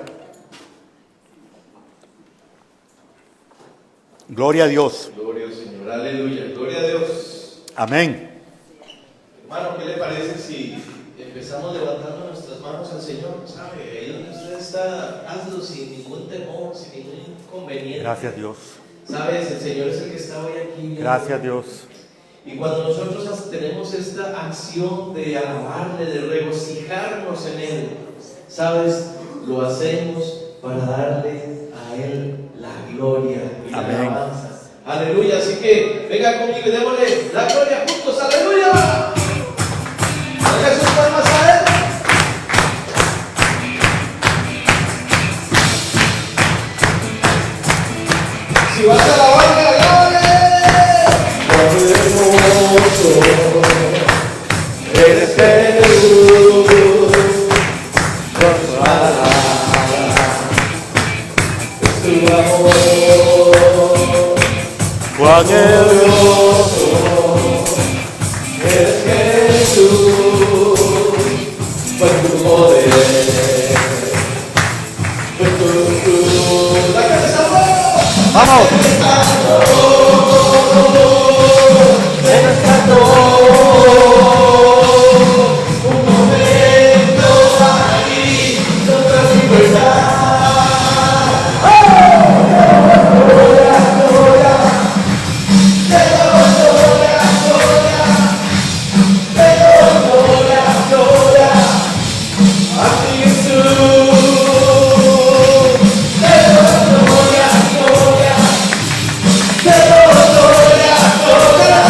Gloria a Dios. Gloria al Señor, aleluya, gloria a Dios. Amén. Hermano, ¿qué le parece si empezamos levantando nuestras manos al Señor? ¿Sabe? Ahí donde usted está, hazlo sin ningún temor, sin ningún inconveniente. Gracias, Dios. ¿Sabes? El Señor es el que está hoy aquí. Gracias, Dios. Y cuando nosotros tenemos esta acción de alabarle, de regocijarnos en Él, ¿sabes? Lo hacemos para darle a Él la gloria y la Amén. alabanza. Aleluya. Así que venga conmigo y démosle la gloria juntos. Aleluya. Haga sus palmas a Él. Si vas a alabarle la gloria, cuán hermoso eres Jesús, con tu amor, Cuán hermoso eres Jesús, con tu poder, con tu la cabeza. ¡Vamos! Eres canto, un momento aquí, nuestra libertad. Gloria, gloria, te doy gloria, gloria, te doy gloria, gloria, a ti Jesús. Te doy gloria, gloria, te doy gloria, gloria,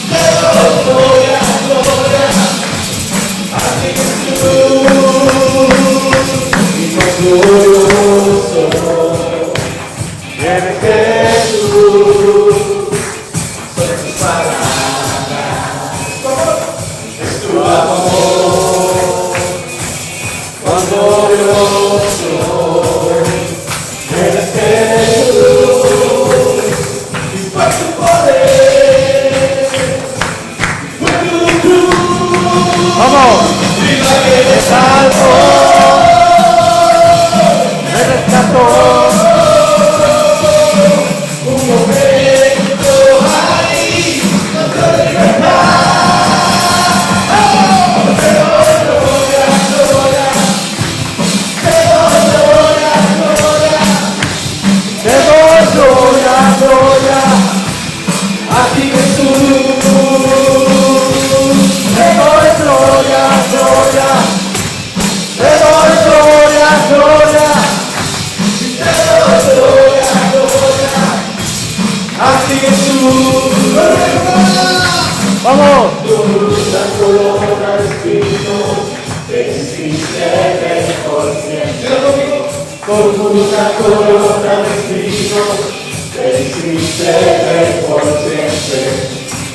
te doy gloria, gloria, a ti Jesús. Y con glorioso eres Jesús, son tus palabras, es tu amor, cuán glorioso eres Jesús, y por tu poder, por tu cruz. una corona de espinos, te hiciste rey por siempre.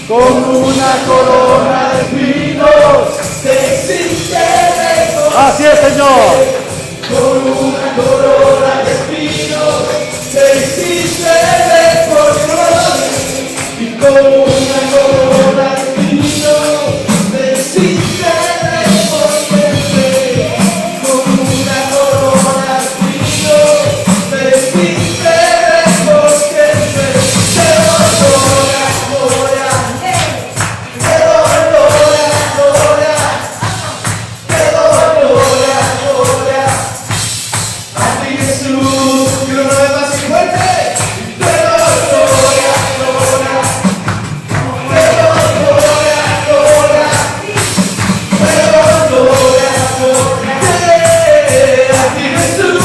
Con una corona de espinos. Te hiciste rey por siempre. Así es, Señor. Con una corona de espinos, te hiciste rey por siempre. Y con una corona de espinos, te hiciste rey por siempre. Con una corona de espinos, te hiciste rey por siempre. Te doy gloria, gloria. Te doy gloria, gloria. Te doy gloria, gloria. A ti, Jesús, que lo nuevas y fuerte. Te doy gloria, gloria. Te doy gloria, gloria. Te doy gloria, gloria. A ti, Jesús.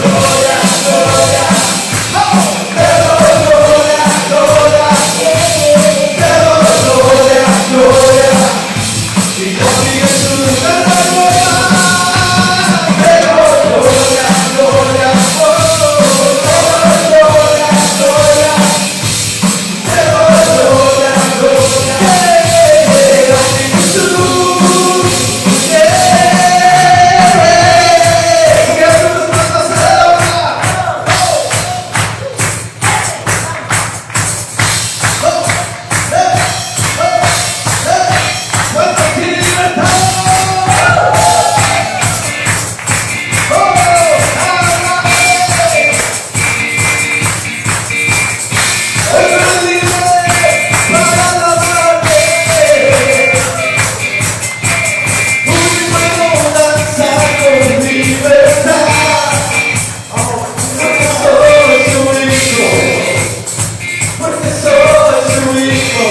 Gloria, gloria. Te doy gloria, gloria. Te doy gloria, gloria. Y a ti, Jesús, te doy gloria. Te doy gloria, gloria. Te doy gloria, gloria. Te doy gloria, gloria. A ti, Jesús. Jesús, nuestra Señora. Fuerza y libertad. Hoy me libre para alabarte. Un nuevo danza con libertad. Porque soy su hijo. Porque soy su hijo.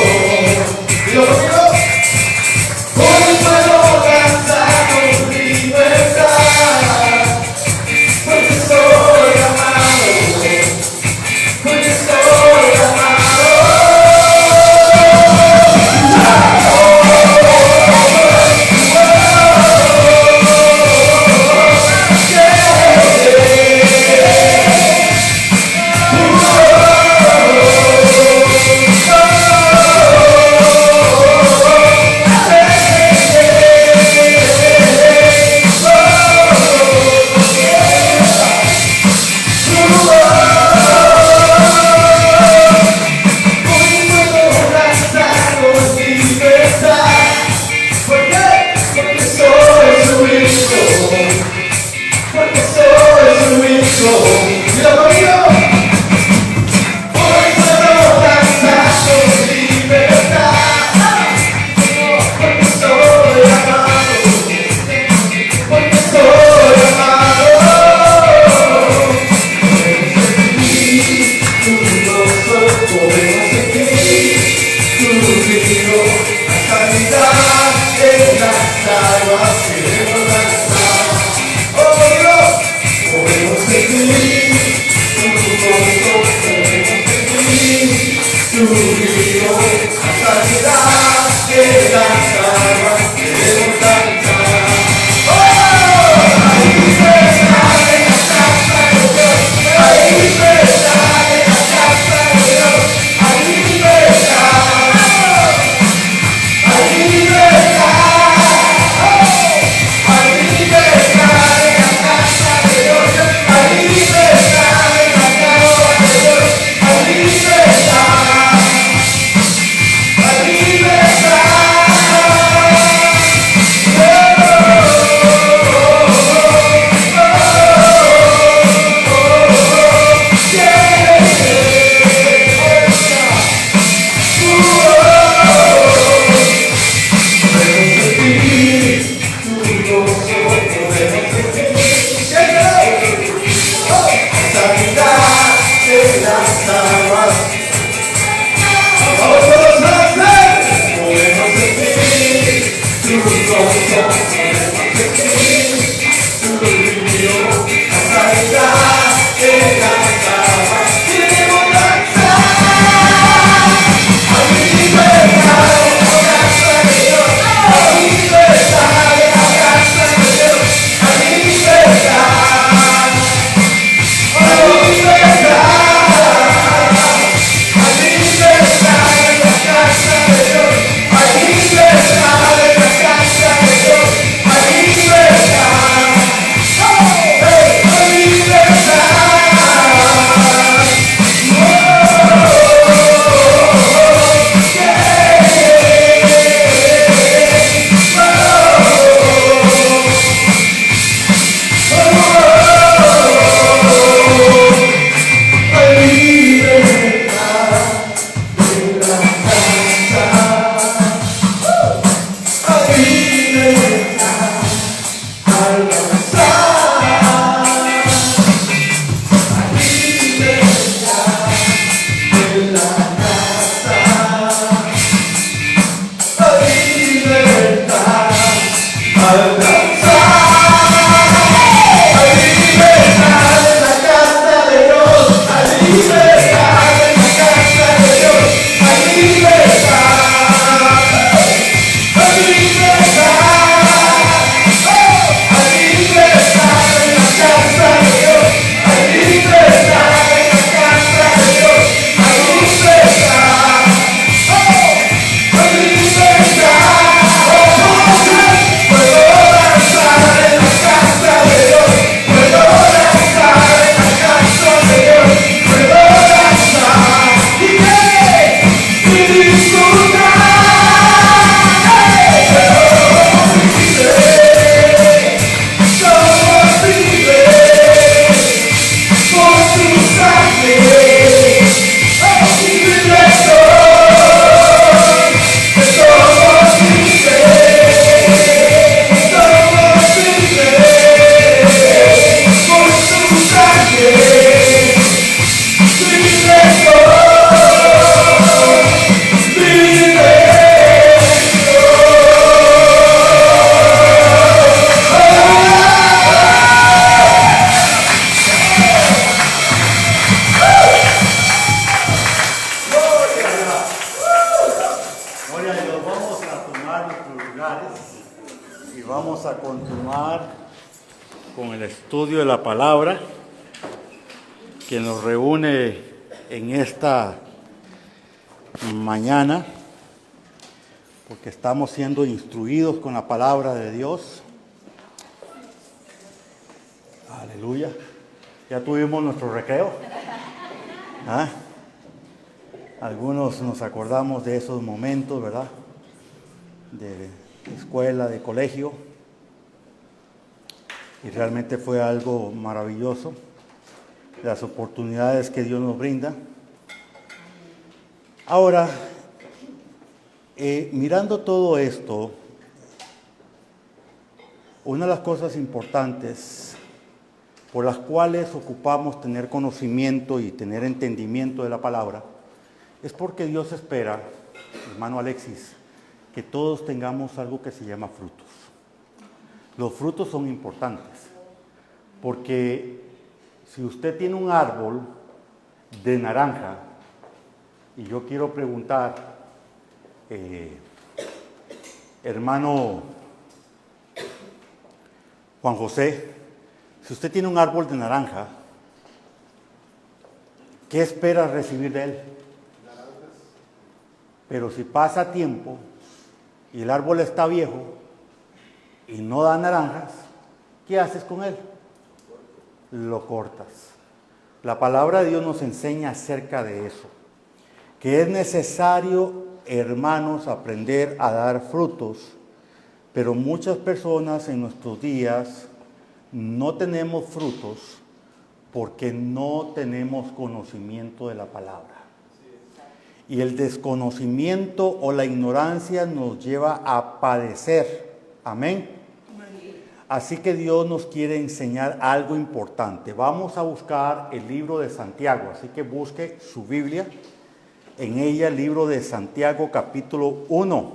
Dilo conmigo. Hoy puedo danzar con libertad, porque soy amado, porque soy amado. Hoy puedo danzar con libertad. ¿Por qué? Porque soy su hijo. Porque soy su hijo. Dilo conmigo. Hoy puedo danzar con libertad. Porque soy amado. Porque soy amado. Podemos sentir tu vino, la sanidad es la salvación. Oh Dios, podemos sentir tu estudio de la palabra que nos reúne en esta mañana, porque estamos siendo instruidos con la palabra de Dios. Aleluya. Ya tuvimos nuestro recreo. ¿Ah? Algunos nos acordamos de esos momentos, ¿verdad? De escuela, de colegio. Y realmente fue algo maravilloso, las oportunidades que Dios nos brinda. Ahora, mirando todo esto, una de las cosas importantes por las cuales ocupamos tener conocimiento y tener entendimiento de la palabra, es porque Dios espera, hermano Alexis, que todos tengamos algo que se llama frutos. Los frutos son importantes, porque si usted tiene un árbol de naranja, y yo quiero preguntar, hermano Juan José, si usted tiene un árbol de naranja, ¿qué espera recibir de él? Naranjas. Pero si pasa tiempo y el árbol está viejo y no da naranjas, ¿qué haces con él? Lo cortas. La palabra de Dios nos enseña acerca de eso, que es necesario, hermanos, aprender a dar frutos, pero muchas personas en nuestros días no tenemos frutos porque no tenemos conocimiento de la palabra. Y el desconocimiento o la ignorancia nos lleva a padecer. Amén. Así que Dios nos quiere enseñar algo importante. Vamos a buscar el libro de Santiago, así que busque su Biblia. En ella el libro de Santiago capítulo 1.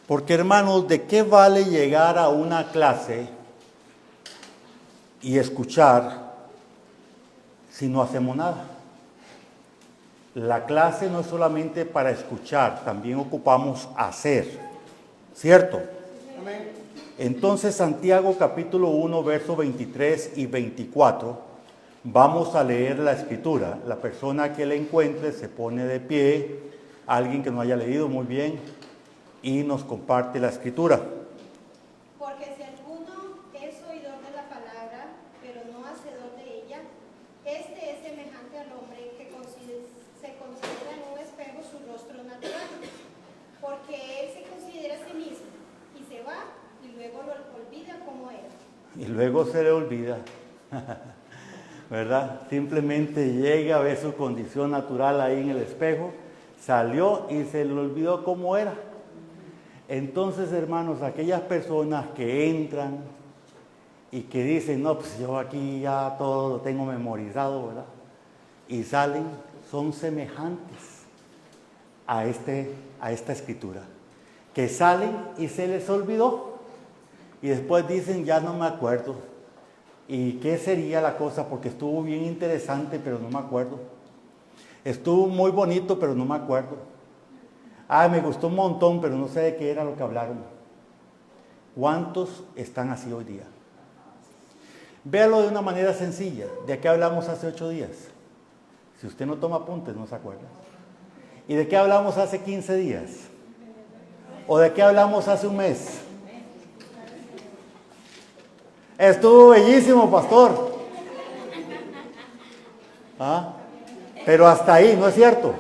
Porque hermanos, ¿de qué vale llegar a una clase y escuchar si no hacemos nada? La clase no es solamente para escuchar, también ocupamos hacer, ¿cierto? Amén. Entonces Santiago capítulo 1, versos 23 y 24, vamos a leer la escritura. La persona que la encuentre se pone de pie, alguien que no haya leído muy bien, y nos comparte la escritura. Porque si alguno es oidor de la palabra, pero no hacedor de ella, este es semejante al hombre que se considera en un espejo su rostro natural, porque él se considera a sí mismo, y se va, y luego lo olvida como era. Y luego se le olvida, ¿verdad? Simplemente llega a ver su condición natural ahí en el espejo, salió y se le olvidó cómo era. Entonces, hermanos, aquellas personas que entran y que dicen, no, pues yo aquí ya todo lo tengo memorizado, ¿verdad? Y salen, son semejantes a esta escritura, que salen y se les olvidó. Y después dicen, ya no me acuerdo. ¿Y qué sería la cosa? Porque estuvo bien interesante, pero no me acuerdo. Estuvo muy bonito, pero no me acuerdo. Me gustó un montón, pero no sé de qué era lo que hablaron. ¿Cuántos están así hoy día? Véalo de una manera sencilla. ¿De qué hablamos hace 8 días? Si usted no toma apuntes, no se acuerda. ¿Y de qué hablamos hace 15 días? ¿O de qué hablamos hace un mes? Estuvo bellísimo, pastor. Pero hasta ahí, ¿no es cierto?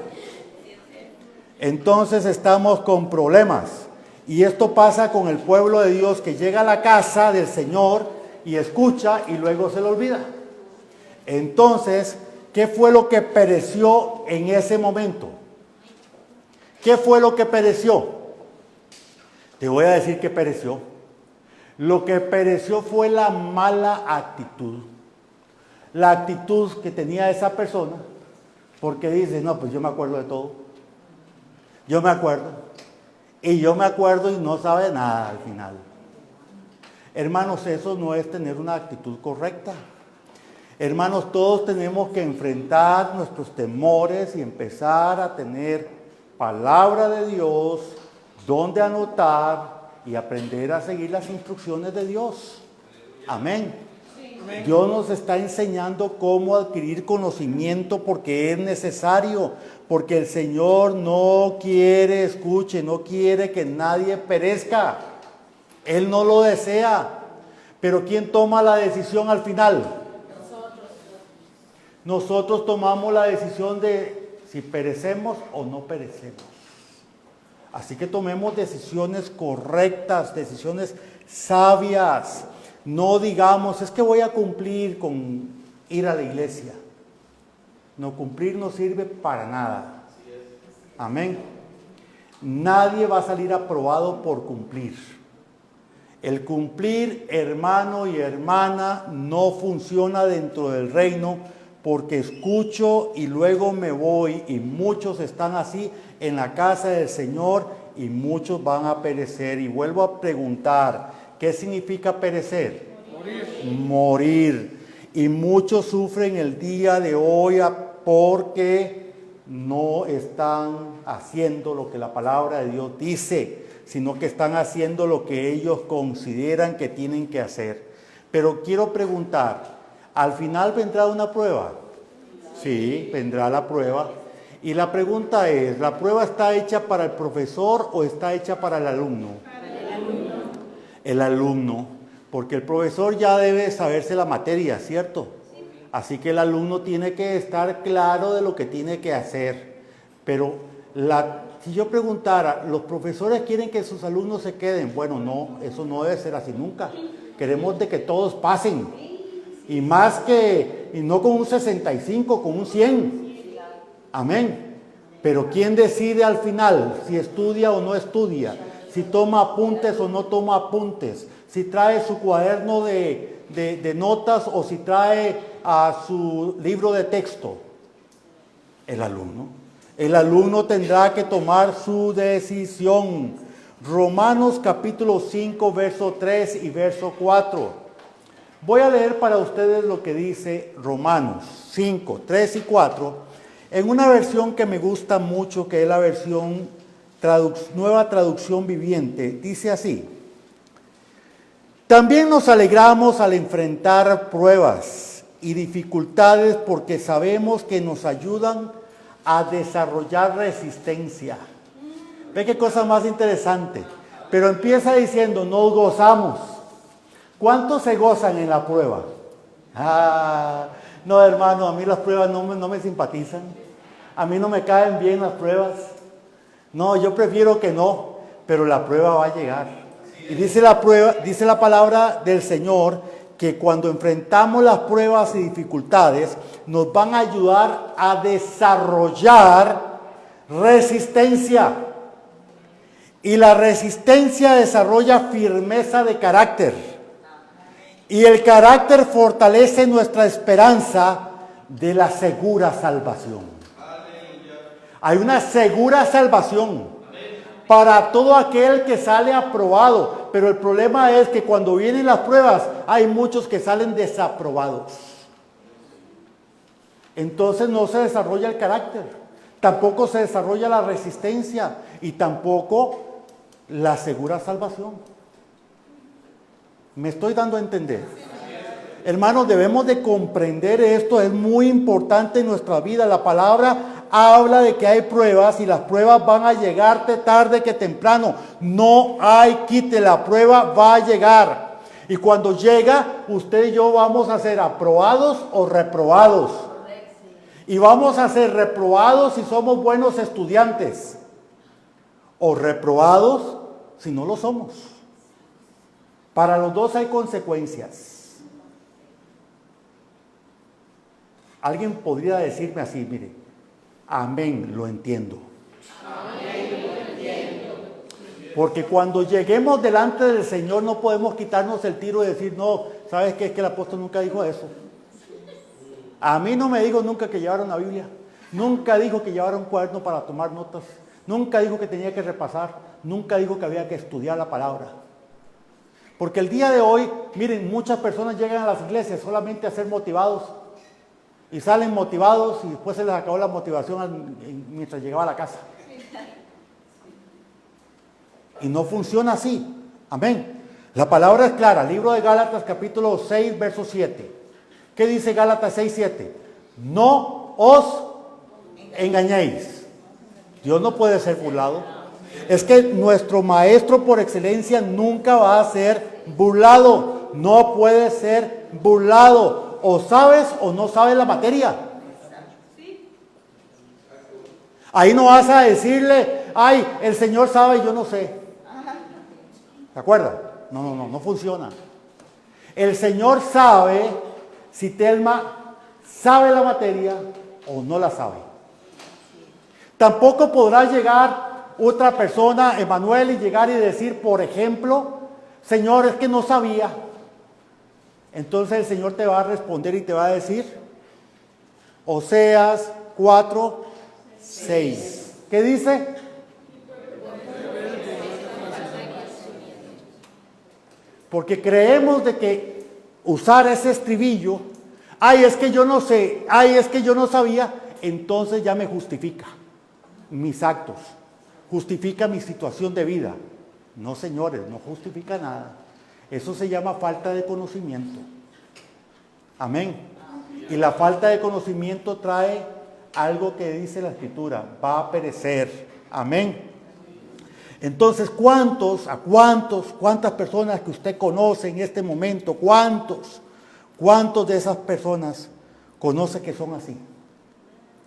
Entonces estamos con problemas. Y esto pasa con el pueblo de Dios que llega a la casa del Señor y escucha y luego se lo olvida. Entonces, ¿qué fue lo que pereció en ese momento? ¿Qué fue lo que pereció? Te voy a decir qué pereció. Lo que pereció fue la mala actitud. La actitud que tenía esa persona, porque dice, no, pues yo me acuerdo de todo. Yo me acuerdo. Y yo me acuerdo y no sabe nada al final. Hermanos, eso no es tener una actitud correcta. Hermanos, todos tenemos que enfrentar nuestros temores y empezar a tener palabra de Dios, donde anotar y aprender a seguir las instrucciones de Dios. Amén. Amén. Dios nos está enseñando cómo adquirir conocimiento porque es necesario, porque el Señor no quiere, escuche, no quiere que nadie perezca. Él no lo desea. Pero ¿quién toma la decisión al final? Nosotros tomamos la decisión de si perecemos o no perecemos. Así que tomemos decisiones correctas, decisiones sabias. No digamos, es que voy a cumplir con ir a la iglesia. No, cumplir no sirve para nada. Amén. Nadie va a salir aprobado por cumplir. El cumplir, hermano y hermana, no funciona dentro del reino porque escucho y luego me voy, y muchos están así en la casa del Señor y muchos van a perecer. Y vuelvo a preguntar, ¿qué significa perecer? Morir. Y muchos sufren el día de hoy porque no están haciendo lo que la palabra de Dios dice, sino que están haciendo lo que ellos consideran que tienen que hacer. Pero quiero preguntar, ¿al final vendrá una prueba? Sí, vendrá la prueba. Y la pregunta es, ¿la prueba está hecha para el profesor o está hecha para el alumno? Para el alumno. El alumno, porque el profesor ya debe saberse la materia, ¿cierto? Sí. Así que el alumno tiene que estar claro de lo que tiene que hacer. Pero si yo preguntara, ¿los profesores quieren que sus alumnos se queden? Bueno, no, eso no debe ser así nunca. Queremos de que todos pasen. Y más que, y no con un 65, con un 100. Amén. Pero ¿quién decide al final si estudia o no estudia? Si toma apuntes o no toma apuntes, si trae su cuaderno de notas o si trae su libro de texto. El alumno. El alumno tendrá que tomar su decisión. Romanos capítulo 5, verso 3 y verso 4. Voy a leer para ustedes lo que dice Romanos 5, 3 y 4, en una versión que me gusta mucho, que es la versión Nueva Traducción Viviente. Dice así: también nos alegramos al enfrentar pruebas y dificultades porque sabemos que nos ayudan a desarrollar resistencia. Ve qué cosa más interesante. Pero empieza diciendo, nos gozamos. ¿Cuántos se gozan en la prueba? No, hermano, a mí las pruebas no me simpatizan. A mí no me caen bien las pruebas. No, yo prefiero que no, pero la prueba va a llegar. Y dice la palabra del Señor que cuando enfrentamos las pruebas y dificultades, nos van a ayudar a desarrollar resistencia. Y la resistencia desarrolla firmeza de carácter. Y el carácter fortalece nuestra esperanza de la segura salvación. Hay una segura salvación para todo aquel que sale aprobado. Pero el problema es que cuando vienen las pruebas, hay muchos que salen desaprobados. Entonces no se desarrolla el carácter, tampoco se desarrolla la resistencia y tampoco la segura salvación. ¿Me estoy dando a entender? Hermanos, debemos de comprender esto, es muy importante en nuestra vida. La palabra habla de que hay pruebas y las pruebas van a llegarte tarde que temprano. No hay quite, la prueba va a llegar. Y cuando llega, usted y yo vamos a ser aprobados o reprobados. Y vamos a ser reprobados si somos buenos estudiantes o reprobados si no lo somos. Para los dos hay consecuencias. Alguien podría decirme así, mire, amén, lo entiendo. Amén, lo entiendo. Porque cuando lleguemos delante del Señor no podemos quitarnos el tiro y decir, no, ¿sabes qué? Es que el apóstol nunca dijo eso. A mí no me dijo nunca que llevara una Biblia. Nunca dijo que llevara un cuaderno para tomar notas. Nunca dijo que tenía que repasar. Nunca dijo que había que estudiar la palabra. Porque el día de hoy, miren, muchas personas llegan a las iglesias solamente a ser motivados. Y salen motivados y después se les acabó la motivación mientras llegaba a la casa. Y no funciona así. Amén. La palabra es clara. Libro de Gálatas capítulo 6, verso 7. ¿Qué dice Gálatas 6, 7? No os engañéis. Dios no puede ser burlado. Es que nuestro maestro por excelencia nunca va a ser burlado. No puede ser burlado. O sabes o no sabes la materia. Ahí no vas a decirle, ay, el Señor sabe y yo no sé. ¿Se acuerdan? No funciona. El Señor sabe si Telma sabe la materia o no la sabe. Tampoco podrá llegar otra persona, Emanuel, y llegar y decir, por ejemplo, Señor, es que no sabía. Entonces el Señor te va a responder y te va a decir, Oseas 4, 6. ¿Qué dice? Porque creemos de que usar ese estribillo, ay, es que yo no sé, ay, es que yo no sabía, entonces ya me justifica mis actos, justifica mi situación de vida. No, señores, no justifica nada. Eso se llama falta de conocimiento. Amén. Y la falta de conocimiento trae algo que dice la Escritura, va a perecer. Amén. Entonces, cuántas personas que usted conoce en este momento, cuántos de esas personas conoce que son así,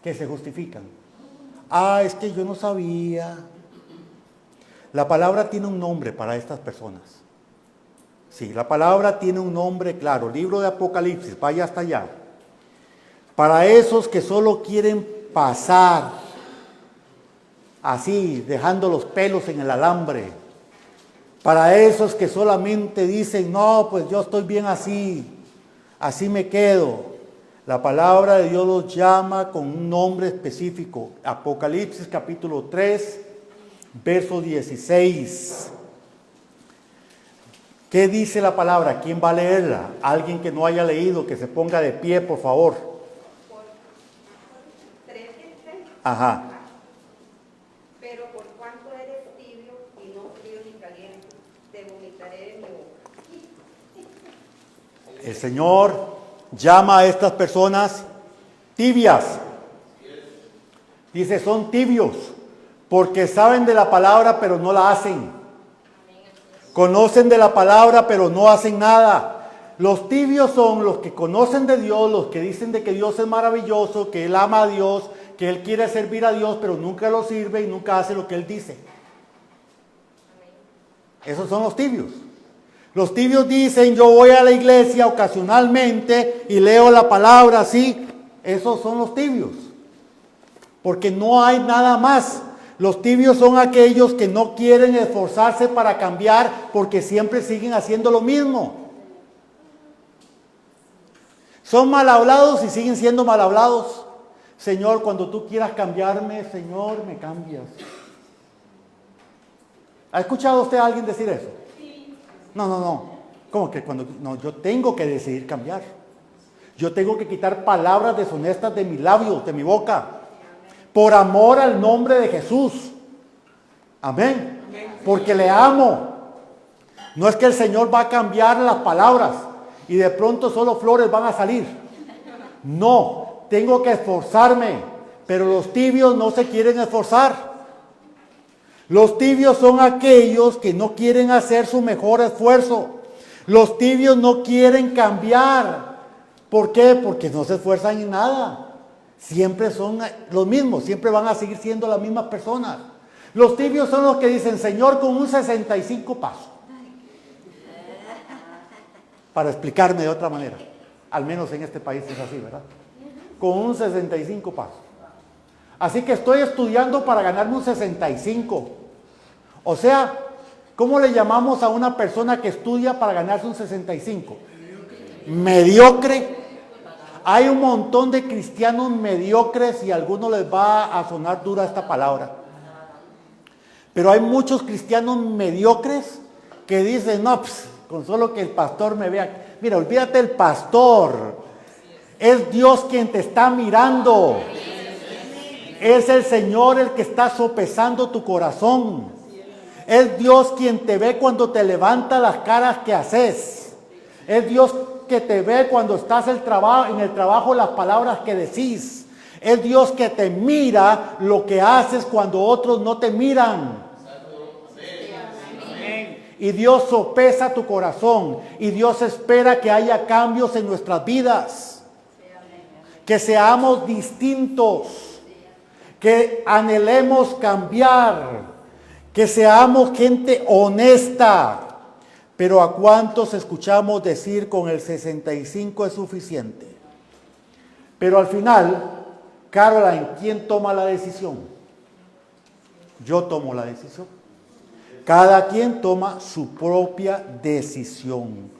que se justifican? Ah, es que yo no sabía. La palabra tiene un nombre para estas personas. Sí, la palabra tiene un nombre claro. Libro de Apocalipsis, vaya hasta allá. Para esos que solo quieren pasar así, dejando los pelos en el alambre. Para esos que solamente dicen, no, pues yo estoy bien así me quedo. La palabra de Dios los llama con un nombre específico. Apocalipsis capítulo 3, verso 16. ¿Qué dice la palabra? ¿Quién va a leerla? Alguien que no haya leído, que se ponga de pie, por favor. Ajá. Pero por cuanto eres tibio y no frío ni caliente, te vomitaré de mi boca. El Señor llama a estas personas tibias. Dice, son tibios, porque saben de la palabra, pero no la hacen. Conocen de la palabra, pero no hacen nada. Los tibios son los que conocen de Dios, los que dicen de que Dios es maravilloso, que Él ama a Dios, que Él quiere servir a Dios, pero nunca lo sirve y nunca hace lo que Él dice. Esos son los tibios. Los tibios dicen, yo voy a la iglesia ocasionalmente y leo la palabra así. Esos son los tibios. Porque no hay nada más. Los tibios son aquellos que no quieren esforzarse para cambiar porque siempre siguen haciendo lo mismo. Son mal hablados y siguen siendo mal hablados. Señor, cuando tú quieras cambiarme, Señor, me cambias. ¿Ha escuchado usted a alguien decir eso? No. ¿Cómo que cuando? No, yo tengo que decidir cambiar. Yo tengo que quitar palabras deshonestas de mis labios, de mi boca. Por amor al nombre de Jesús. Amén. Porque le amo. No es que el Señor va a cambiar las palabras y de pronto solo flores van a salir. No, tengo que esforzarme. Pero los tibios no se quieren esforzar. Los tibios son aquellos que no quieren hacer su mejor esfuerzo. Los tibios no quieren cambiar. ¿Por qué? Porque no se esfuerzan en nada. Siempre son los mismos, siempre van a seguir siendo las mismas personas. Los tibios son los que dicen, Señor, con un 65 paso. Para explicarme de otra manera. Al menos en este país es así, ¿verdad? Con un 65 paso. Así que estoy estudiando para ganarme un 65. O sea, ¿cómo le llamamos a una persona que estudia para ganarse un 65? Mediocre. Hay un montón de cristianos mediocres y a algunos les va a sonar dura esta palabra. Pero hay muchos cristianos mediocres que dicen, no, pues, con solo que el pastor me vea. Mira, olvídate del pastor. Es Dios quien te está mirando. Es el Señor el que está sopesando tu corazón. Es Dios quien te ve cuando te levanta las caras que haces. Es Dios que te ve cuando estás en el trabajo, las palabras que decís. Es Dios que te mira lo que haces cuando otros no te miran. Y Dios sopesa tu corazón. Y Dios espera que haya cambios en nuestras vidas. Que seamos distintos. Que anhelemos cambiar. Que seamos gente honesta. Pero ¿a cuántos escuchamos decir con el 65 es suficiente? Pero al final, Caroline, ¿quién toma la decisión? Yo tomo la decisión. Cada quien toma su propia decisión.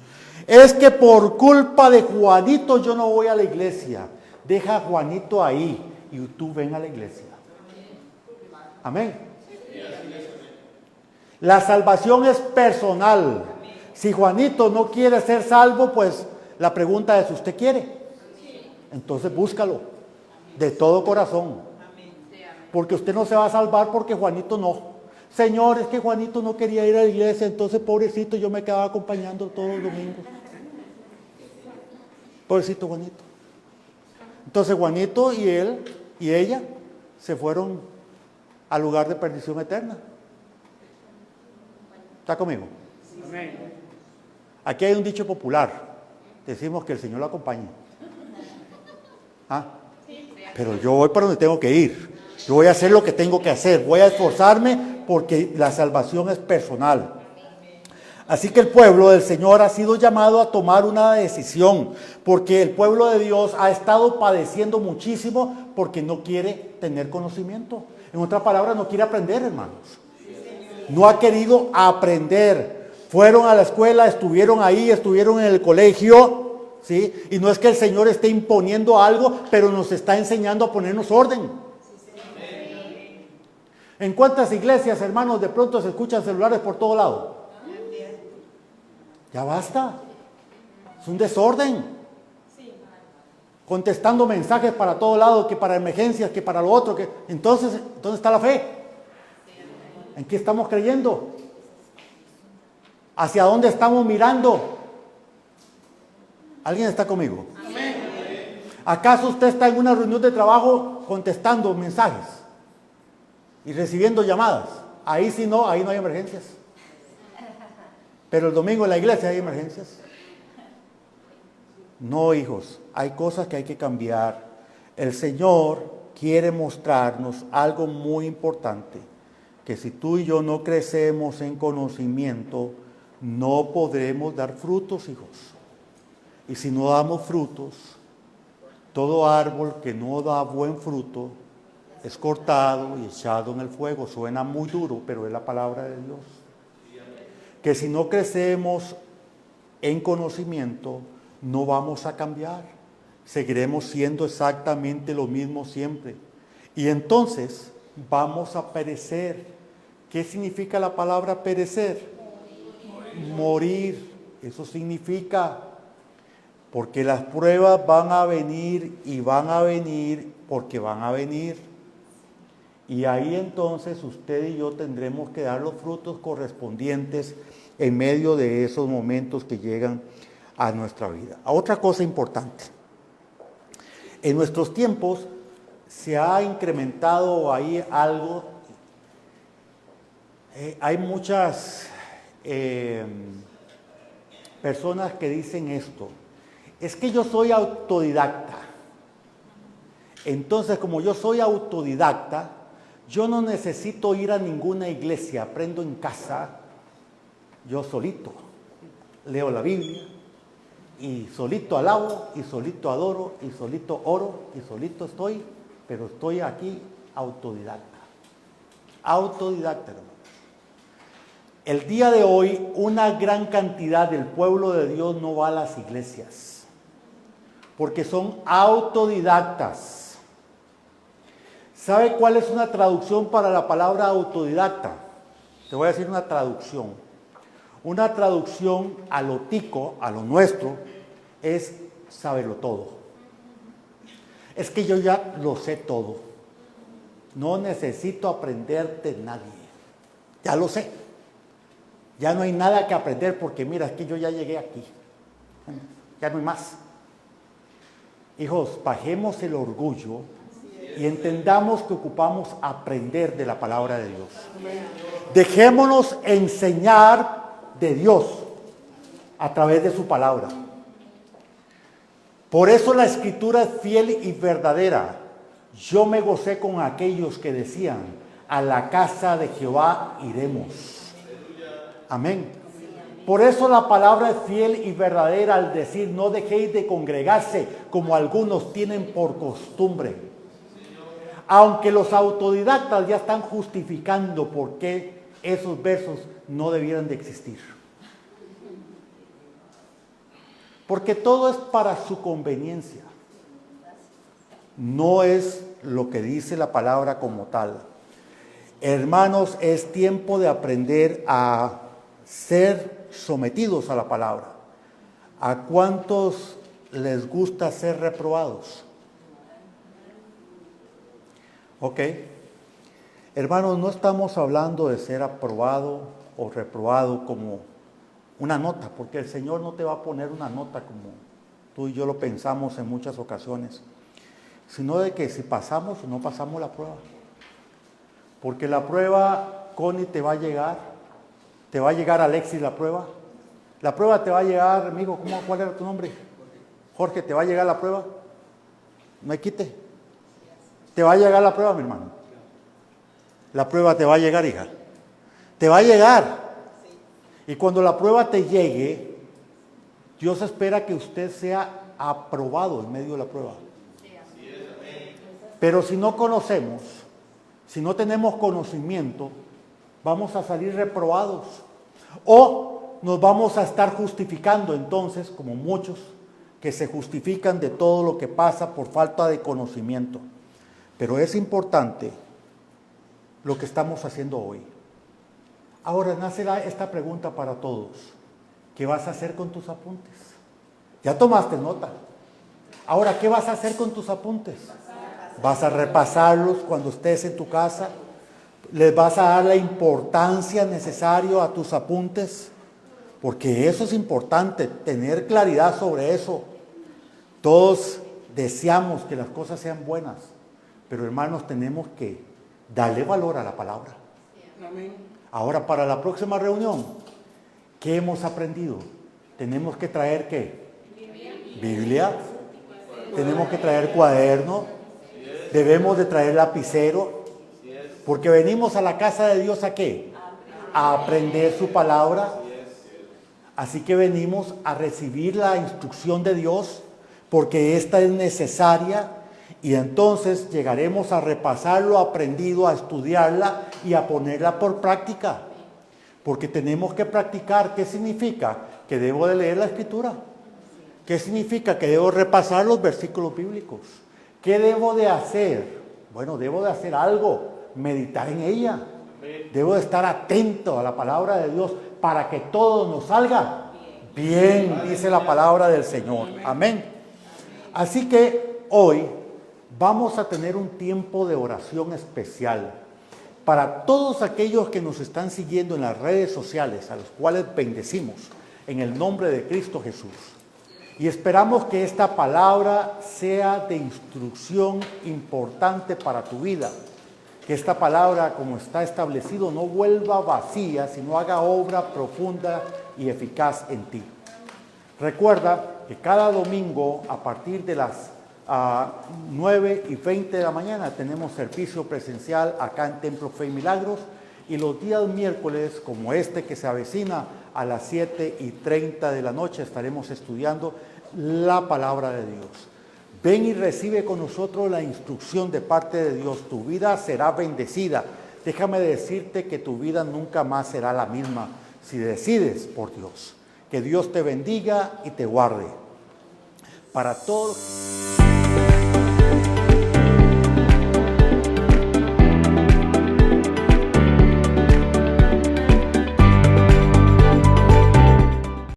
Es que por culpa de Juanito yo no voy a la iglesia. Deja a Juanito ahí y tú ven a la iglesia. Amén. La salvación es personal. Si Juanito no quiere ser salvo, pues la pregunta es, ¿usted quiere? Entonces búscalo de todo corazón. Porque usted no se va a salvar porque Juanito no. Señor, es que Juanito no quería ir a la iglesia, entonces pobrecito yo me quedaba acompañando todos los domingos. Pobrecito Juanito. Entonces Juanito y él y ella se fueron al lugar de perdición eterna. ¿Está conmigo? Amén. Aquí hay un dicho popular. Decimos que el Señor lo acompañe. ¿Ah? Pero yo voy para donde tengo que ir. Yo voy a hacer lo que tengo que hacer. Voy a esforzarme porque la salvación es personal. Así que el pueblo del Señor ha sido llamado a tomar una decisión. Porque el pueblo de Dios ha estado padeciendo muchísimo porque no quiere tener conocimiento. En otras palabras, no quiere aprender, hermanos. No ha querido aprender. Fueron a la escuela, estuvieron ahí, estuvieron en el colegio, ¿sí? Y no es que el Señor esté imponiendo algo, pero nos está enseñando a ponernos orden. ¿En cuántas iglesias, hermanos, de pronto se escuchan celulares por todo lado? Ya basta. Es un desorden. Contestando mensajes para todo lado, que para emergencias, que para lo otro. Entonces, ¿dónde está la fe? ¿En qué estamos creyendo? ¿Hacia dónde estamos mirando? ¿Alguien está conmigo? ¿Acaso usted está en una reunión de trabajo contestando mensajes y recibiendo llamadas? Ahí sí no, ahí no hay emergencias. Pero el domingo en la iglesia hay emergencias. No, hijos, hay cosas que hay que cambiar. El Señor quiere mostrarnos algo muy importante, que si tú y yo no crecemos en conocimiento, no podremos dar frutos, hijos. Y si no damos frutos, todo árbol que no da buen fruto es cortado y echado en el fuego. Suena muy duro, pero es la palabra de Dios. Que si no crecemos en conocimiento, no vamos a cambiar. Seguiremos siendo exactamente lo mismo siempre. Y entonces vamos a perecer. ¿Qué significa la palabra perecer? Morir. Eso significa, porque las pruebas van a venir y van a venir porque van a venir. Y ahí entonces usted y yo tendremos que dar los frutos correspondientes en medio de esos momentos que llegan a nuestra vida. Otra cosa importante. En nuestros tiempos se ha incrementado ahí algo. Hay muchas personas que dicen esto. Es que yo soy autodidacta. Entonces, como yo soy autodidacta, yo no necesito ir a ninguna iglesia, aprendo en casa, yo solito. Leo la Biblia, y solito alabo, y solito adoro, y solito oro, y solito estoy, pero estoy aquí autodidacta. Autodidacta, hermano. El día de hoy, una gran cantidad del pueblo de Dios no va a las iglesias, porque son autodidactas. ¿Sabe cuál es una traducción para la palabra autodidacta? Te voy a decir una traducción. Una traducción a lo tico, a lo nuestro, es saberlo todo. Es que yo ya lo sé todo. No necesito aprender de nadie. Ya lo sé. Ya no hay nada que aprender porque mira, es que yo ya llegué aquí. Ya no hay más. Hijos, bajemos el orgullo y entendamos que ocupamos aprender de la palabra de Dios. Dejémonos enseñar de Dios a través de su palabra. Por eso la escritura es fiel y verdadera. Yo me gocé con aquellos que decían, a la casa de Jehová iremos. Amén. Por eso la palabra es fiel y verdadera al decir, no dejéis de congregarse como algunos tienen por costumbre. Aunque los autodidactas ya están justificando por qué esos versos no debieran de existir. Porque todo es para su conveniencia. No es lo que dice la palabra como tal. Hermanos, es tiempo de aprender a ser sometidos a la palabra. ¿A cuántos les gusta ser reprobados? Ok. Hermanos, no estamos hablando de ser aprobado o reprobado como una nota, porque el Señor no te va a poner una nota como tú y yo lo pensamos en muchas ocasiones, sino de que si pasamos o no pasamos la prueba. Porque la prueba, Connie, te va a llegar Alexis la prueba te va a llegar, amigo, ¿cuál era tu nombre? Jorge, ¿te va a llegar la prueba? No me quite. ¿Te va a llegar la prueba, mi hermano? La prueba te va a llegar, hija. Te va a llegar. Y cuando la prueba te llegue, Dios espera que usted sea aprobado en medio de la prueba. Pero si no conocemos, si no tenemos conocimiento, vamos a salir reprobados. O nos vamos a estar justificando entonces, como muchos que se justifican de todo lo que pasa por falta de conocimiento. Pero es importante lo que estamos haciendo hoy. Ahora nace esta pregunta para todos. ¿Qué vas a hacer con tus apuntes? Ya tomaste nota. Ahora, ¿qué vas a hacer con tus apuntes? ¿Vas a repasarlos cuando estés en tu casa? ¿Les vas a dar la importancia necesaria a tus apuntes? Porque eso es importante, tener claridad sobre eso. Todos deseamos que las cosas sean buenas, pero hermanos, tenemos que darle valor a la palabra. Amén. Ahora, para la próxima reunión, ¿qué hemos aprendido? Tenemos que traer ¿qué? Biblia. Tenemos que traer cuaderno. Debemos de traer lapicero. Porque venimos a la casa de Dios ¿a qué? A aprender su palabra. Así que venimos a recibir la instrucción de Dios, porque esta es necesaria. Y entonces llegaremos a repasar lo aprendido, a estudiarla y a ponerla por práctica. Porque tenemos que practicar. ¿Qué significa? Que debo de leer la Escritura. ¿Qué significa? Que debo repasar los versículos bíblicos. ¿Qué debo de hacer? Bueno, debo de hacer algo, meditar en ella. Debo de estar atento a la palabra de Dios para que todo nos salga bien, dice la palabra del Señor. Amén. Así que hoy vamos a tener un tiempo de oración especial para todos aquellos que nos están siguiendo en las redes sociales, a los cuales bendecimos en el nombre de Cristo Jesús. Y esperamos que esta palabra sea de instrucción importante para tu vida. Que esta palabra, como está establecido, no vuelva vacía, sino haga obra profunda y eficaz en ti. Recuerda que cada domingo, a partir de las 9:20 de la mañana, tenemos servicio presencial acá en Templo Fe y Milagros. Y los días miércoles, como este que se avecina, a las 7:30 de la noche, estaremos estudiando la palabra de Dios. Ven y recibe con nosotros la instrucción de parte de Dios. Tu vida será bendecida. Déjame decirte que tu vida nunca más será la misma si decides por Dios. Que Dios te bendiga y te guarde. Para todos.